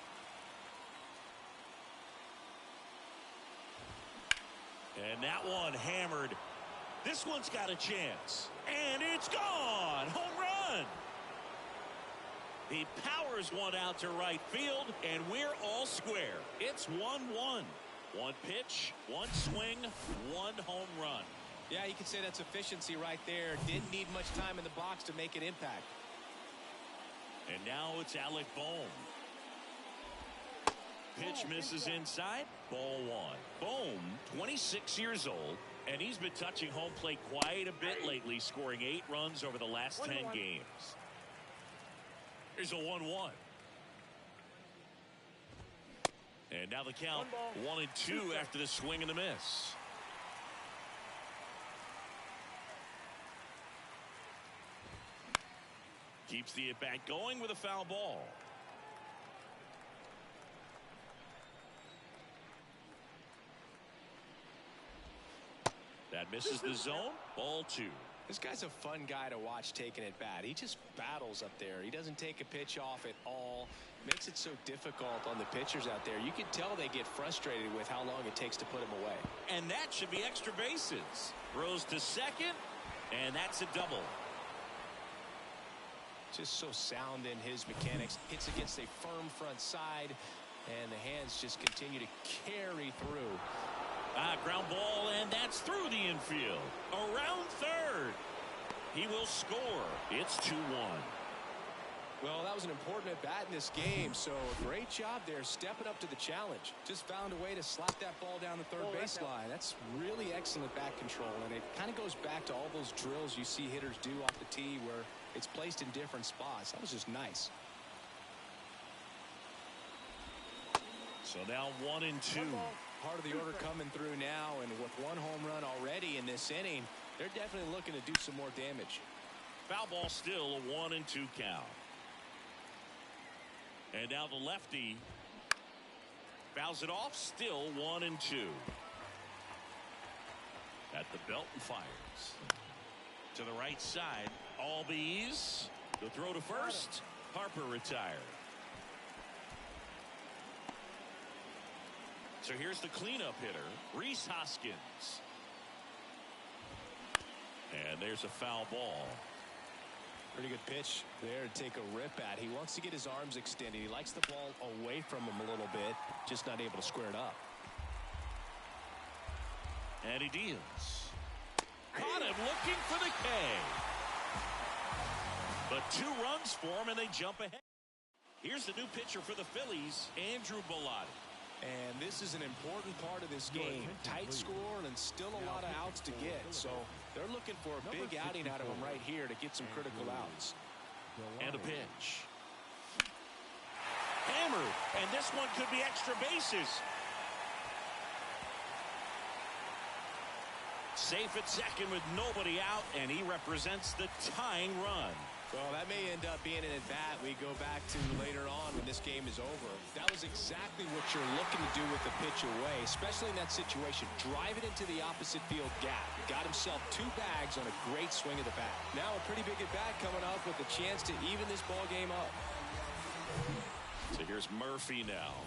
And that one hammered. This one's got a chance. And it's gone. Home run. He powers one out to right field, and we're all square. It's 1-1. One pitch, one swing, one home run. Yeah, you could say that's efficiency right there. Didn't need much time in the box to make an impact. And now it's Alec Bohm. Pitch misses inside. Ball one. Bohm, 26 years old, and he's been touching home plate quite a bit lately, scoring 8 runs over the last 10 games. Here's a 1-1. And now the count 1-2 after the swing and the miss. Keeps the at-bat going with a foul ball. That misses the zone. Ball 2. This guy's a fun guy to watch taking at bat. He just battles up there. He doesn't take a pitch off at all. Makes it so difficult on the pitchers out there. You can tell they get frustrated with how long it takes to put him away. And that should be extra bases. Throws to second, and that's a double. Just so sound in his mechanics. Hits against a firm front side, and the hands just continue to carry through. Ground ball, and that's through the infield. Around third. He will score. It's 2-1. Well, that was an important at-bat in this game, so great job there stepping up to the challenge. Just found a way to slap that ball down the third baseline. That's really excellent bat control, and it kind of goes back to all those drills you see hitters do off the tee where it's placed in different spots. That was just nice. So now 1-2. Part of the order coming through now, and with one home run already in this inning, they're definitely looking to do some more damage. Foul ball, still a 1-2 count. And now the lefty fouls it off, still 1-2. At the belt and fires. To the right side, Albies. The throw to first. Harper retired. So here's the cleanup hitter, Rhys Hoskins. And there's a foul ball. Pretty good pitch there to take a rip at. He wants to get his arms extended. He likes the ball away from him a little bit, just not able to square it up. And he deals. Caught him looking for the K. But 2 runs for him, and they jump ahead. Here's the new pitcher for the Phillies, Andrew Bellotti. And this is an important part of this game. Tight score and still a lot of outs to get. So they're looking for a big outing out of them right here to get some critical outs. And a pitch. Hammered. And this one could be extra bases. Safe at second with nobody out, and he represents the tying run. Well, that may end up being an at-bat we go back to later on when this game is over. That was exactly what you're looking to do with the pitch away, especially in that situation. Drive it into the opposite field gap. Got himself 2 bags on a great swing of the bat. Now a pretty big at-bat coming up with a chance to even this ball game up. So here's Murphy now.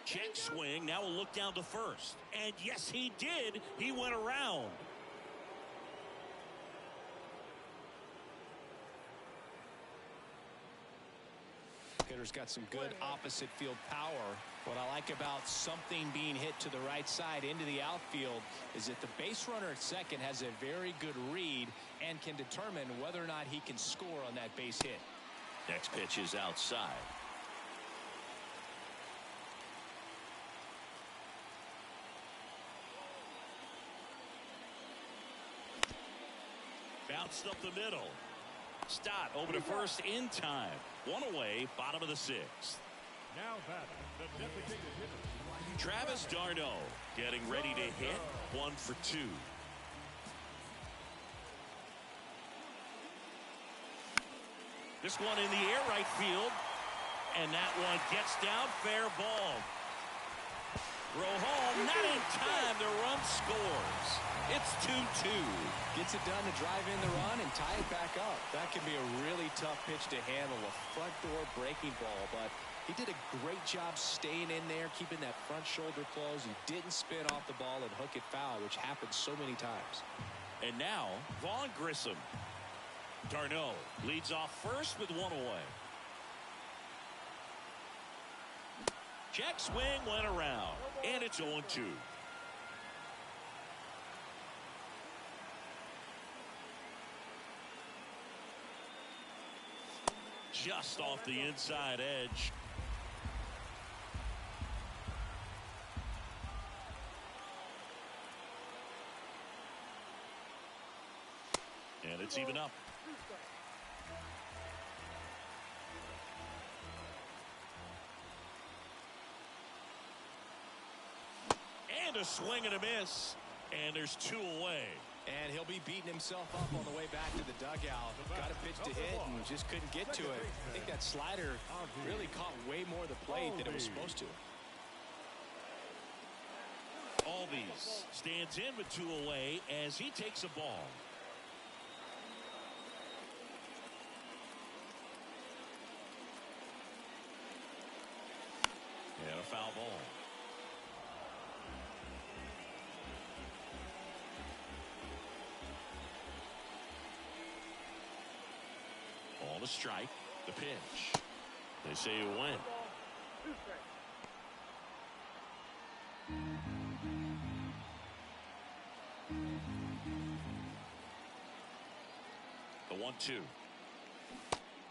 Check swing. Now we'll look down to first. And yes, he did. He went around. Hitter's got some good opposite field power. What I like about something being hit to the right side into the outfield is that the base runner at second has a very good read and can determine whether or not he can score on that base hit. Next pitch is outside. Bounced up the middle. Stott over to first in time. 1 away, bottom of the 6th. Now batting, the designated hitter. Travis d'Arnaud getting ready to hit. 1 for 2. This one in the air, right field. And that one gets down, fair ball. Throw home, not in time. The run scores. It's 2-2. Gets it done to drive in the run and tie it back up. That can be a really tough pitch to handle, a front door breaking ball, but he did a great job staying in there, keeping that front shoulder closed. He didn't spin off the ball and hook it foul, which happens so many times. And now, Vaughn Grissom. d'Arnaud leads off first with 1 away. Check swing went around, and it's 0-2. Just off the inside edge. And it's even up. And a swing and a miss. And there's 2 away. And he'll be beating himself up on the way back to the dugout. Got a pitch to hit and just couldn't get to it. I think that slider really caught way more of the plate than it was supposed to. Albies stands in with 2 away as he takes a ball. And a foul ball. On a strike, the pitch. They say it went. The 1-2.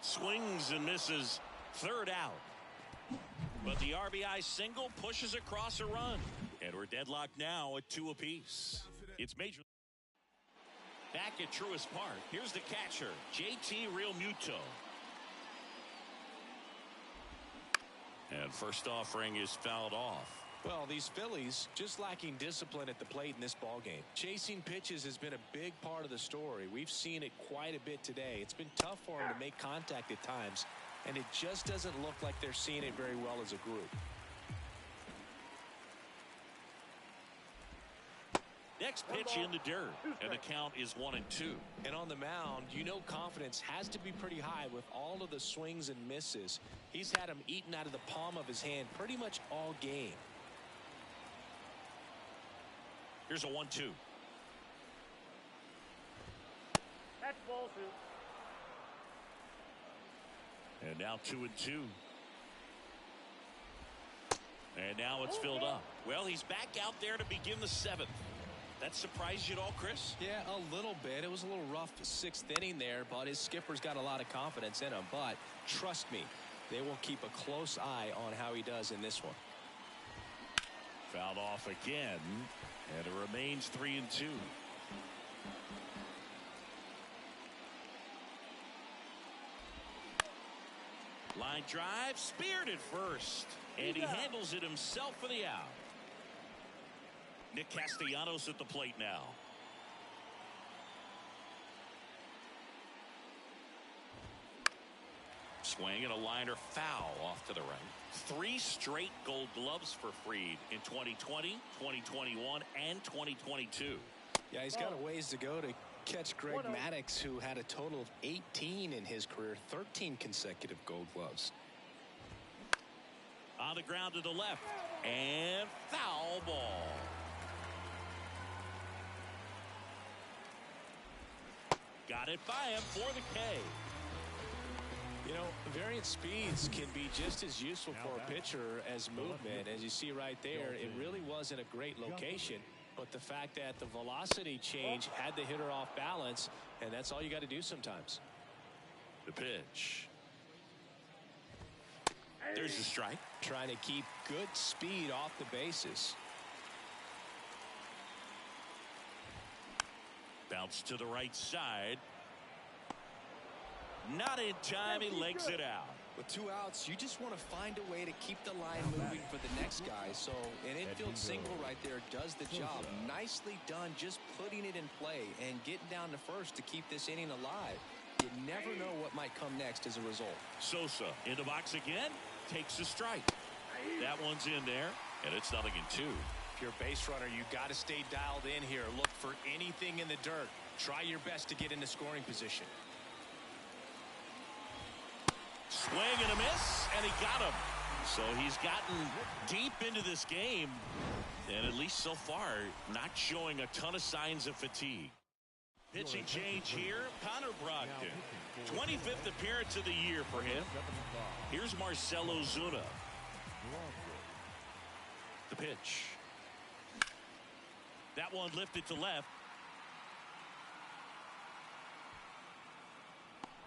Swings and misses. 3rd out. But the RBI single pushes across a run. And we're deadlocked now at 2 apiece. It's major. Back at Truist Park, here's the catcher, JT Realmuto. And first offering is fouled off. Well, these Phillies just lacking discipline at the plate in this ballgame. Chasing pitches has been a big part of the story. We've seen it quite a bit today. It's been tough for them to make contact at times, and it just doesn't look like they're seeing it very well as a group. Next pitch in the dirt, and the count is 1-2. And on the mound, you know confidence has to be pretty high with all of the swings and misses. He's had them eaten out of the palm of his hand pretty much all game. Here's a 1-2. That's ball 2. And now 2-2. And now it's filled up. Well, he's back out there to begin the 7th. That surprised you at all, Chris? Yeah, a little bit. It was a little rough 6th inning there, but his skipper's got a lot of confidence in him. But trust me, they will keep a close eye on how he does in this one. Fouled off again, and it remains 3-2. Line drive, speared at first, and he handles it himself for the out. Nick Castellanos at the plate now. Swing and a liner foul off to the right. 3 straight Gold Gloves for Fried in 2020, 2021, and 2022. Yeah, he's got a ways to go to catch Greg Maddux, who had a total of 18 in his career, 13 consecutive Gold Gloves. On the ground to the left, and foul ball. Got it by him for the K. You know, variant speeds can be just as useful for a pitcher as movement. As you see right there, it really wasn't a great location, but the fact that the velocity change had the hitter off balance, and that's all you got to do sometimes. The pitch. There's the strike. Trying to keep good speed off the bases. Bounce to the right side. Not in time. He legs it out. With 2 outs, you just want to find a way to keep the line moving for the next guy. So an infield single right there does the job. Nicely done, just putting it in play and getting down to first to keep this inning alive. You never know what might come next as a result. Sosa in the box again. Takes a strike. That one's in there, and it's 0-2. If you're a base runner, you got to stay dialed in here. Look for anything in the dirt. Try your best to get into scoring position. Swing and a miss, and he got him. So he's gotten deep into this game, and at least so far, not showing a ton of signs of fatigue. Pitching change here, Connor Brogdon. 25th appearance of the year for him. Here's Marcell Ozuna. The pitch. That one lifted to left.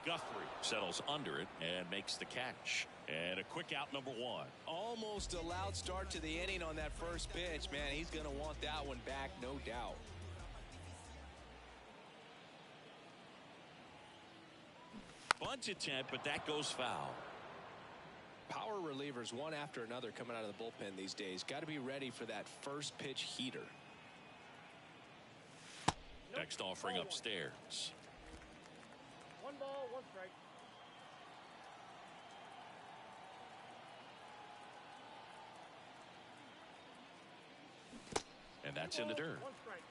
Guthrie settles under it and makes the catch. And a quick out, number 1. Almost a loud start to the inning on that first pitch. Man, he's going to want that one back, no doubt. Bunt attempt, but that goes foul. Power relievers one after another coming out of the bullpen these days. Got to be ready for that first pitch heater. Next offering upstairs. 1 ball, 1 strike. And that's in the dirt. 1 strike.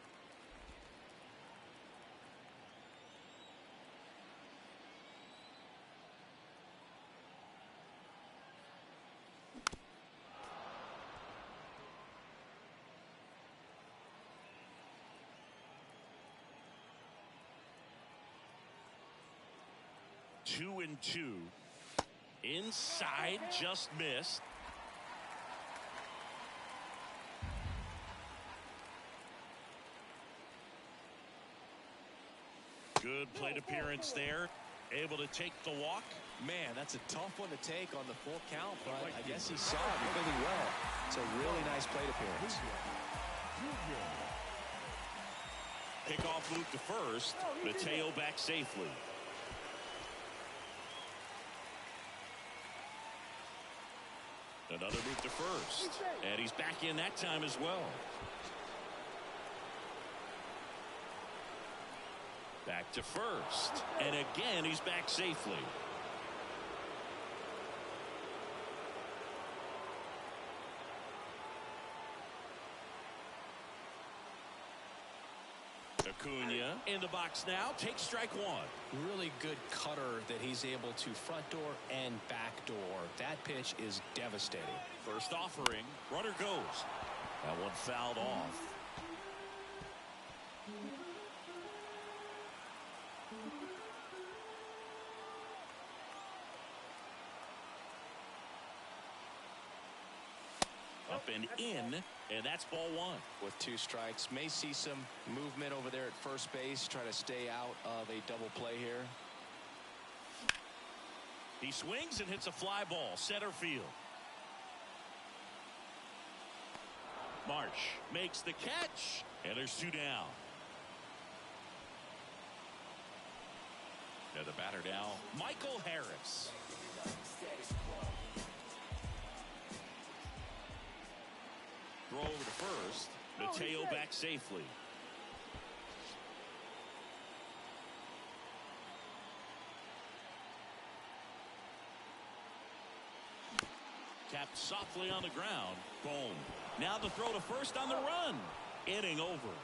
Two and 2. Inside, just missed. Good plate appearance there. Able to take the walk. Man, that's a tough one to take on the full count, but I guess he saw it really well. It's a really nice plate appearance. Kickoff move to first. Mateo back safely. Another move to first. And he's back in that time as well. Back to first. And again, he's back safely. Acuna in the box now. Takes strike 1. Really good cutter that he's able to front door and back door. That pitch is devastating. First offering. Runner goes. That one fouled off. up and in, and that's ball one. With 2 strikes, may see some movement over there at first base. Try to stay out of a double play here. He swings and hits a fly ball center field. Marsh makes the catch, and there's 2 down. And the batter now, Michael Harris. Throw over to first. Mateo back safely. Tapped softly on the ground. Boom. Now the throw to first on the run. Inning over.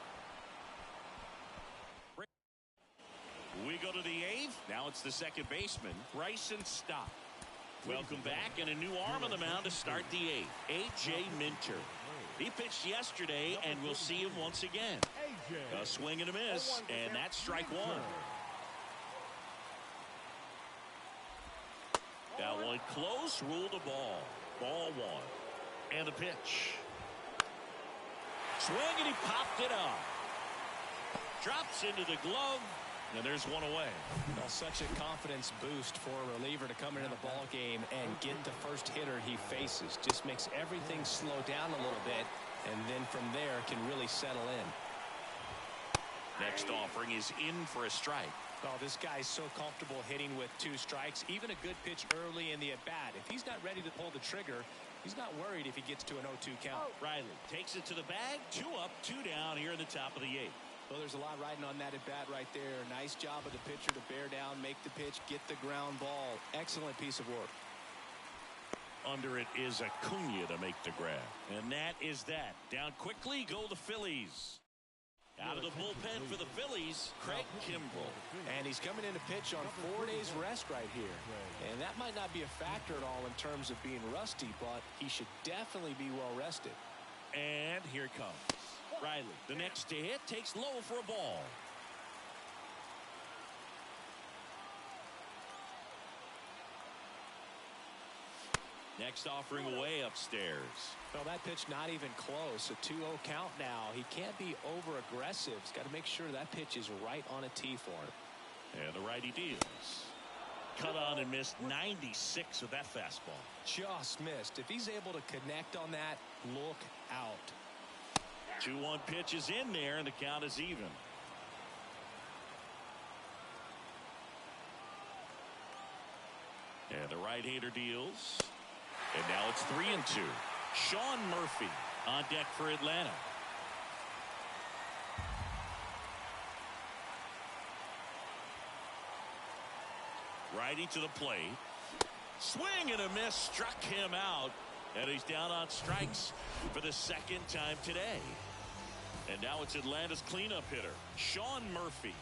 We go to the 8th. Now it's the second baseman, Bryson Stott. Welcome back, and a new arm on the mound to start the 8th, A.J. Minter. He pitched yesterday, and we'll see him once again. A swing and a miss, and that's strike 1. That one close, ruled a ball. Ball 1. And the pitch. Swing, and he popped it up. Drops into the glove. And there's 1 away. Well, such a confidence boost for a reliever to come into the ball game and get the first hitter he faces. Just makes everything slow down a little bit, and then from there can really settle in. Next offering is in for a strike. Oh, this guy's so comfortable hitting with 2 strikes. Even a good pitch early in the at-bat. If he's not ready to pull the trigger, he's not worried if he gets to an 0-2 count. Riley takes it to the bag. 2 up, 2 down here in the top of the 8th. Well, there's a lot riding on that at-bat right there. Nice job of the pitcher to bear down, make the pitch, get the ground ball. Excellent piece of work. Under it is Acuna to make the grab. And that is that. Down quickly go the Phillies. Out of the bullpen for the Phillies, Craig Kimbrell. And he's coming in to pitch on 4 days rest right here. And that might not be a factor at all in terms of being rusty, but he should definitely be well rested. And here it comes. Riley, the next to hit, takes low for a ball. Next offering away upstairs. Well, that pitch not even close. A 2-0 count now. He can't be over-aggressive. He's got to make sure that pitch is right on a tee for him. And the righty deals. Cut on and missed 96 with that fastball. Just missed. If he's able to connect on that, look out. 2-1 pitch is in there, and the count is even. And the right-hander deals. And now it's 3-2. Sean Murphy on deck for Atlanta. Righty to the plate. Swing and a miss, struck him out. And he's down on strikes for the 2nd time today. And now it's Atlanta's cleanup hitter, Sean Murphy.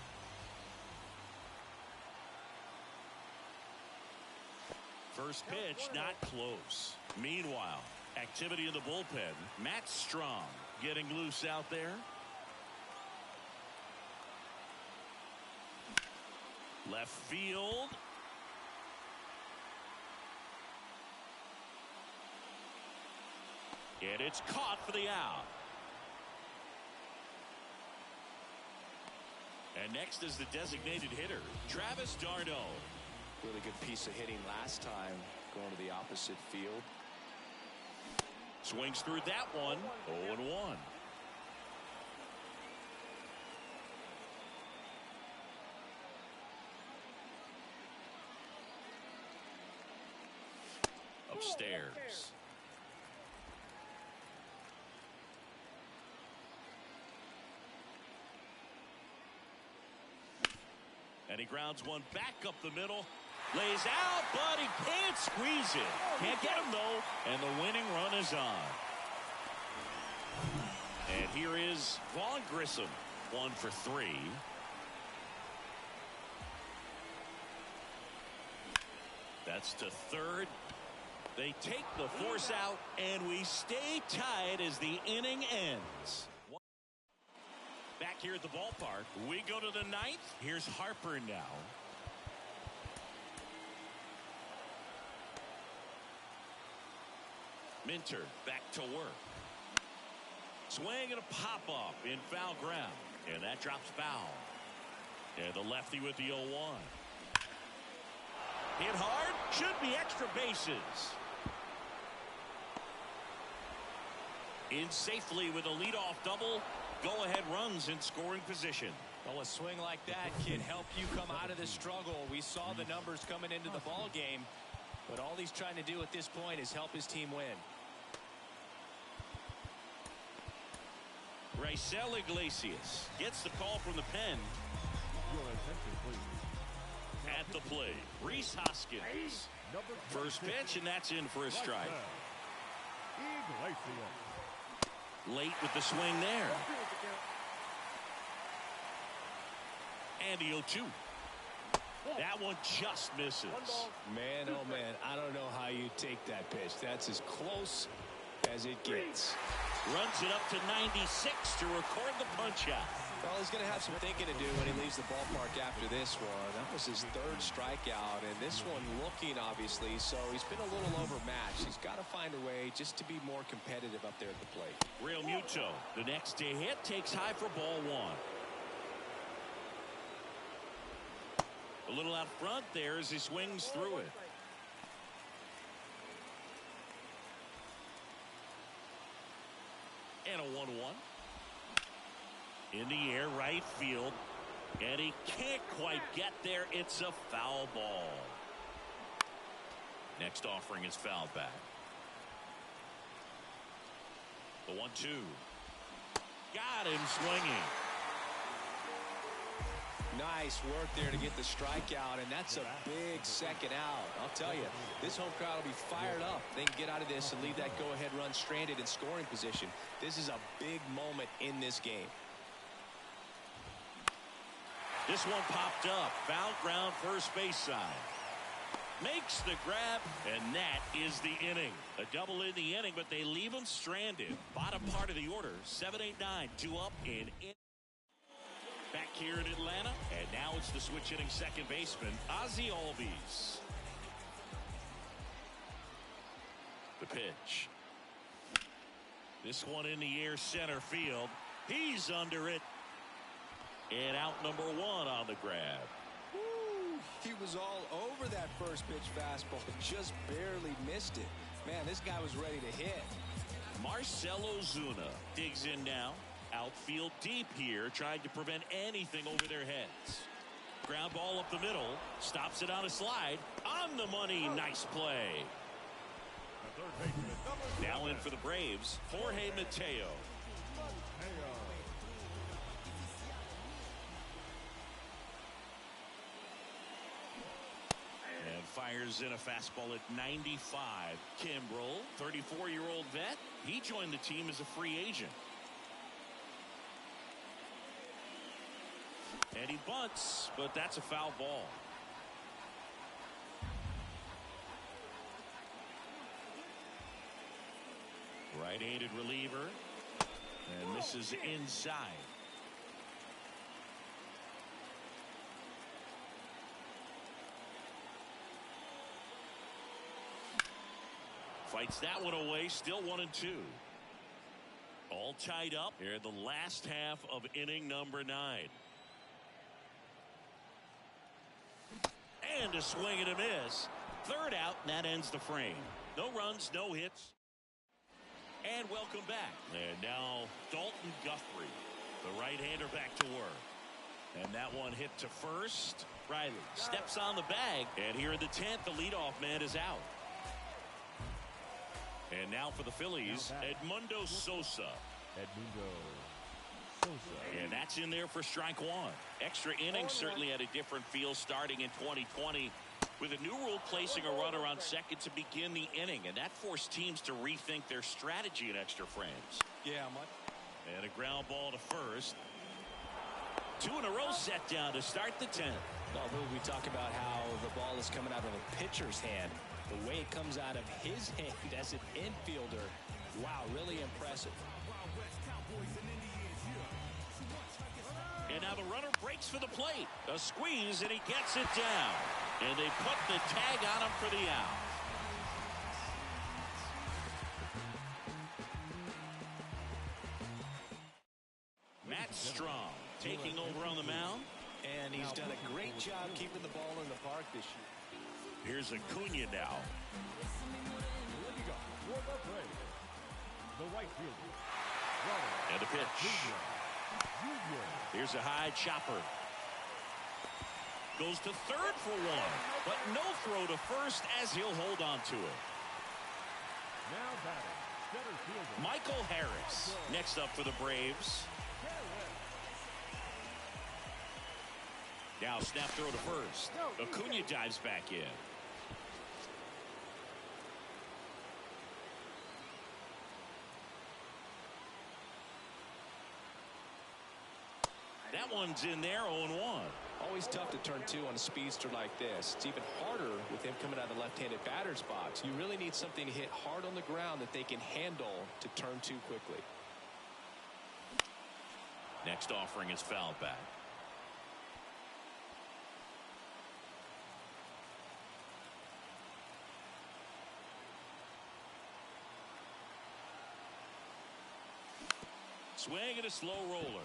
First pitch not close. Meanwhile, activity in the bullpen. Matt Strong getting loose out there. Left field. And it's caught for the out. And next is the designated hitter, Travis d'Arnaud. Really good piece of hitting last time, going to the opposite field. Swings through that one. 0-1. Upstairs. And he grounds one back up the middle. Lays out, but he can't squeeze it. Can't get him, though. And the winning run is on. And here is Vaughn Grissom. 1 for 3. That's to third. They take the force out, and we stay tied as the inning ends. Back here at the ballpark, we go to the 9th. Here's Harper now. Minter back to work. Swing and a pop-up in foul ground. And that drops foul. And the lefty with the 0-1. Hit hard. Should be extra bases. In safely with a leadoff double. Go-ahead runs in scoring position. Well, a swing like that can help you come out of the struggle. We saw the numbers coming into the ball game, but all he's trying to do at this point is help his team win. Raisel Iglesias gets the call from the pen. Your attention, please. At the plate, Rhys Hoskins. First pitch, and that's in for a strike. Iglesias. Late with the swing there. And the 0-2. That one just misses. Man, oh man, I don't know how you take that pitch. That's as close as it gets. Runs it up to 96 to record the punch out. Well, he's going to have some thinking to do when he leaves the ballpark after this one. That was his third strikeout, and this one looking, obviously, so he's been a little overmatched. He's got to find a way just to be more competitive up there at the plate. Real Muto, the next to hit, takes high for ball one. A little out front there as he swings through it. And a 1-1. In the air, right field. And he can't quite get there. It's a foul ball. Next offering is fouled back. The 1-2. Got him swinging. Nice work there to get the strikeout, and that's a big second out. I'll tell you, this home crowd will be fired up. They can get out of this and leave that go-ahead run stranded in scoring position. This is a big moment in this game. This one popped up. Foul ground, first base side. Makes the grab, and that is the inning. A double in the inning, but they leave him stranded. Bottom part of the order, 7-8-9, 2 up and in. Back here in Atlanta, and now it's the switch hitting second baseman, Ozzie Albies. The pitch. This one in the air, center field. He's under it. And out number 1 on the grab. Woo, he was all over that first pitch fastball, but just barely missed it. Man, this guy was ready to hit. Marcell Ozuna digs in now. Outfield deep here, trying to prevent anything over their heads. Ground ball up the middle, stops it on a slide. On the money, nice play. Now in for the Braves, Jorge Mateo. And fires in a fastball at 95. Kimbrel, 34-year-old vet. He joined the team as a free agent. And he bunts, but that's a foul ball. Right-handed reliever. And misses inside. Fights that one away, still 1-2. All tied up here in the last half of inning number 9. And a swing and a miss. Third out, and that ends the frame. No runs, no hits. And welcome back. And now Dalton Guthrie, the right-hander, back to work. And that one hit to first. Riley steps on the bag. And here in the 10th, the leadoff man is out. And now for the Phillies, Edmundo Sosa. And that's in there for strike 1. Extra innings certainly had a different feel starting in 2020 with a new rule placing a runner on second to begin the inning, and that forced teams to rethink their strategy in extra frames. Yeah, and a ground ball to first. 2 in a row set down to start the 10th. Well, we talk about how the ball is coming out of a pitcher's hand. The way it comes out of his hand as an infielder, wow, really impressive. And now the runner breaks for the plate. A squeeze, and he gets it down. And they put the tag on him for the out. Strong taking over on the mound. And he's done a great job keeping the ball in the park this year. Here's Acuna now. Ready to go for the Braves. The right fielder. And a pitch. Here's a high chopper. Goes to third for one, but no throw to first as he'll hold on to it. Now batting, center fielder Michael Harris next up for the Braves. Now snap throw to first. Acuna dives back in. That one's in there, 0-1. Always tough to turn two on a speedster like this. It's even harder with him coming out of the left-handed batter's box. You really need something to hit hard on the ground that they can handle to turn two quickly. Next offering is fouled back. Swing and a slow roller.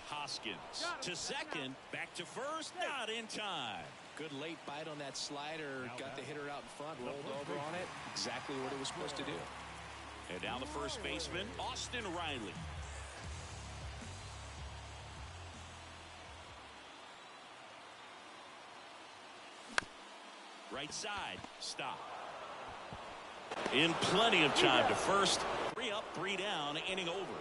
Hoskins to second, back to first, not in time. Good late bite on that slider. Got the hitter out in front, rolled over on it. Exactly what it was supposed to do. And now the first baseman, Austin Riley. Right side, stop. In plenty of time to first. 3 up, 3 down, inning over.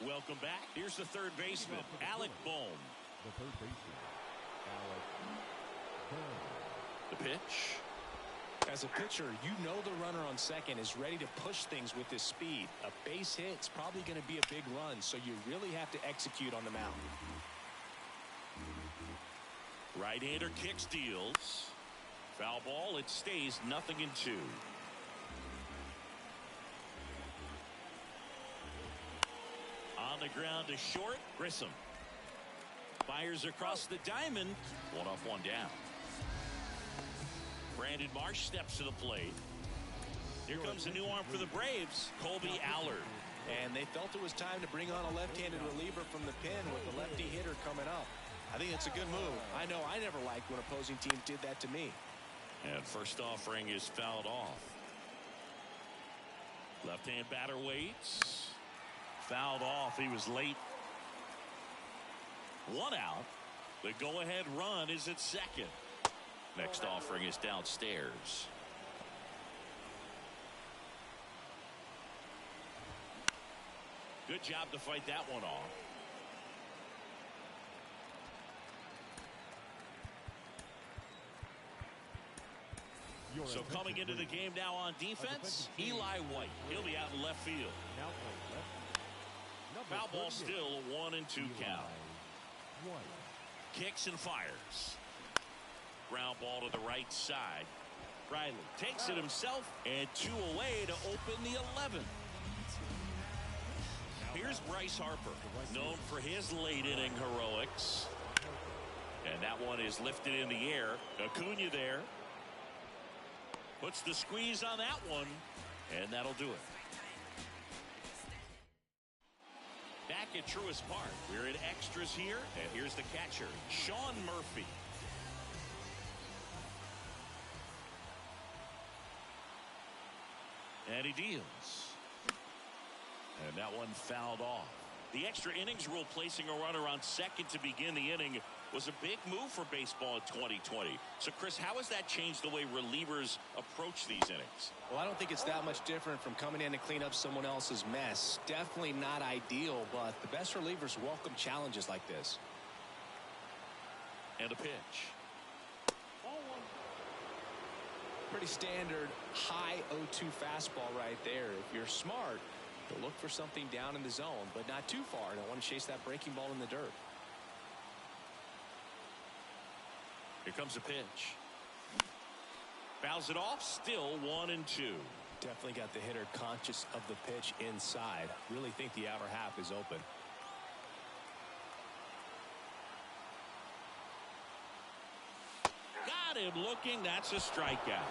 Welcome back. Here's the third baseman, Alec Bohm. The third baseman, Alec Bohm. The pitch. As a pitcher, you know the runner on second is ready to push things with his speed. A base hit is probably going to be a big run, so you really have to execute on the mound. Right-hander kicks, deals. Foul ball, it stays 0-2. On the ground to short, Grissom. Fires across the diamond. 1 off, 1 down. Brandon Marsh steps to the plate. Here comes a new arm for the Braves, Colby Allard. And they felt it was time to bring on a left-handed reliever from the pen with the lefty hitter coming up. I think it's a good move. I know I never liked when opposing teams did that to me. And first offering is fouled off. Left-hand batter waits. Fouled off. He was late. 1 out. The go-ahead run is at second. Next offering is downstairs. Good job to fight that one off. So coming into the game now on defense, Eli White. He'll be out in left field. Now playing left. Foul ball still, 1-2 count. White. Kicks and fires. Ground ball to the right side. Riley takes it himself, and 2 away to open the 11th. Here's Bryce Harper, known for his late inning heroics. And that one is lifted in the air. Acuna there. Puts the squeeze on that one, and that'll do it. Back at Truist Park, we're in extras here, and here's the catcher, Sean Murphy. And he deals. And that one fouled off. The extra innings rule placing a runner on second to begin the inning was a big move for baseball in 2020. So, Chris, how has that changed the way relievers approach these innings? Well, I don't think it's that much different from coming in to clean up someone else's mess. Definitely not ideal, but the best relievers welcome challenges like this. And a pitch. Pretty standard high 0-2 fastball right there. If you're smart, you'll look for something down in the zone, but not too far. Don't want to chase that breaking ball in the dirt. Here comes a pitch. Fouls it off, still 1-2. Definitely got the hitter conscious of the pitch inside. Really think the outer half is open. Got him looking. That's a strikeout.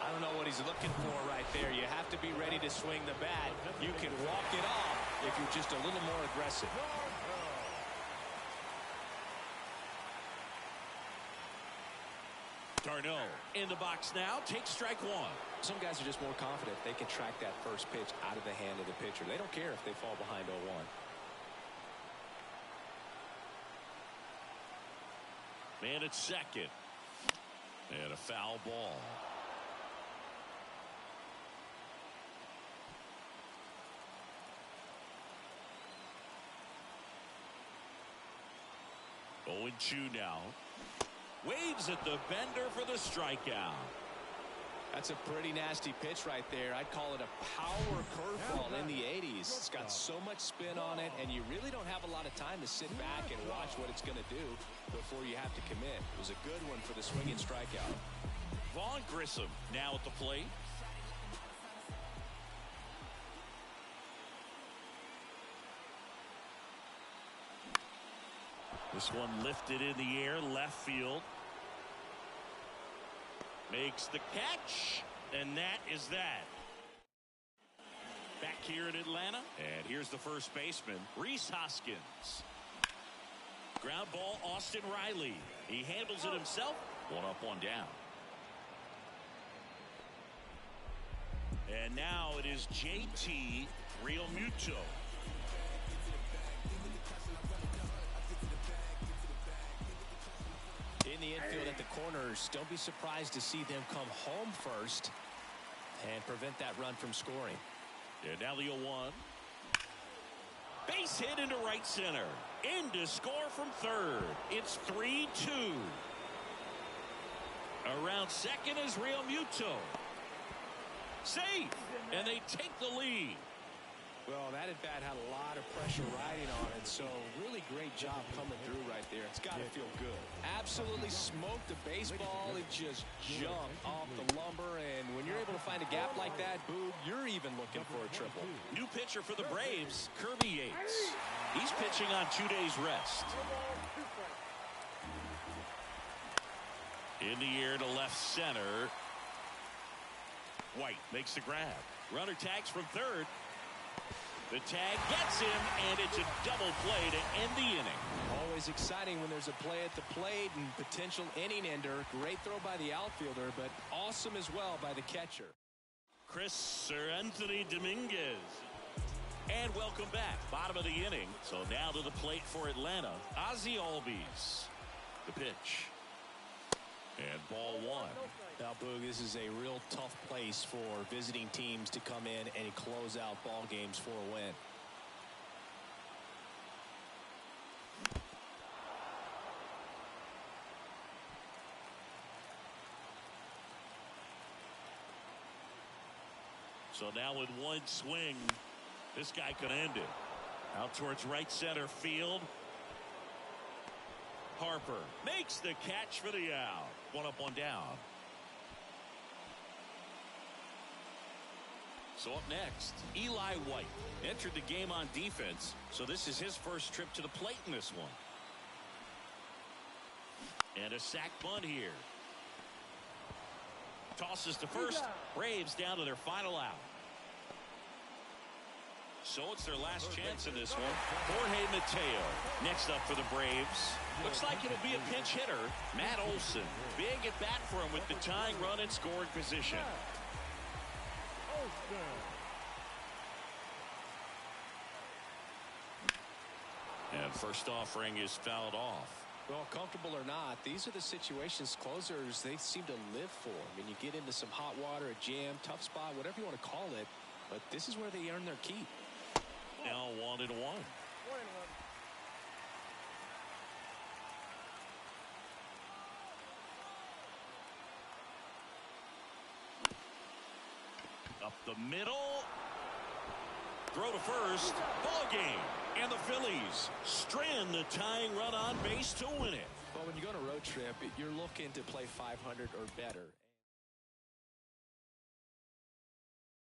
I don't know what he's looking for right there. You have to be ready to swing the bat. You can walk it off if you're just a little more aggressive. Darno in the box now. Takes strike one. Some guys are just more confident they can track that first pitch out of the hand of the pitcher. They don't care if they fall behind 0-1. Man at second. And a foul ball. Oh, 0-2 now. Waves at the bender for the strikeout. That's a pretty nasty pitch right there. I'd call it a power curveball in the 80s. It's got so much spin on it, and you really don't have a lot of time to sit back and watch what it's going to do before you have to commit. It was a good one for the swinging strikeout. Vaughn Grissom now at the plate. This one lifted in the air, left field. Makes the catch, and that is that. Back here in Atlanta, and here's the first baseman, Rhys Hoskins. Ground ball, Austin Riley. He handles it himself. One up, one down. And now it is JT Realmuto. In the infield at the corners, don't be surprised to see them come home first and prevent that run from scoring. And now the 0-1. Base hit into right center. In to score from third. It's 3-2. Around second is Realmuto. Safe. And they take the lead. Well, that at bat had a lot of pressure riding on it, so really great job coming through right there. It's got to feel good. Absolutely smoked the baseball. It just jumped off the lumber, and when you're able to find a gap like that, Boog, you're even looking for a triple. New pitcher for the Braves, Kirby Yates. He's pitching on 2 days rest. In the air to left center. White makes the grab. Runner tags from third. The tag gets him, and it's a double play to end the inning. Always exciting when there's a play at the plate and potential inning ender. Great throw by the outfielder, but awesome as well by the catcher. Sir Anthony Dominguez. And welcome back. Bottom of the inning. So now to the plate for Atlanta. Ozzie Albies. The pitch. And ball one. Now, Boog, this is a real tough place for visiting teams to come in and close out ball games for a win. So now with one swing, this guy could end it. Out towards right center field. Harper makes the catch for the out. One up, one down. So up next, Eli White entered the game on defense, so this is his first trip to the plate in this one. And a sac bunt here. Tosses to first. Braves down to their final out. So it's their last chance in this one. Jorge Mateo next up for the Braves. Looks like it'll be a pinch hitter, Matt Olson. Big at bat for him with the tying run in scoring position. And first offering is fouled off. Well, comfortable or not, these are the situations closers they seem to live for. I mean, you get into some hot water, a jam, tough spot, whatever you want to call it, but this is where they earn their keep. Now 1-1. Up the middle. Throw to first. Ball game. And the Phillies strand the tying run on base to win it. Well, when you go on a road trip, you're looking to play 500 or better.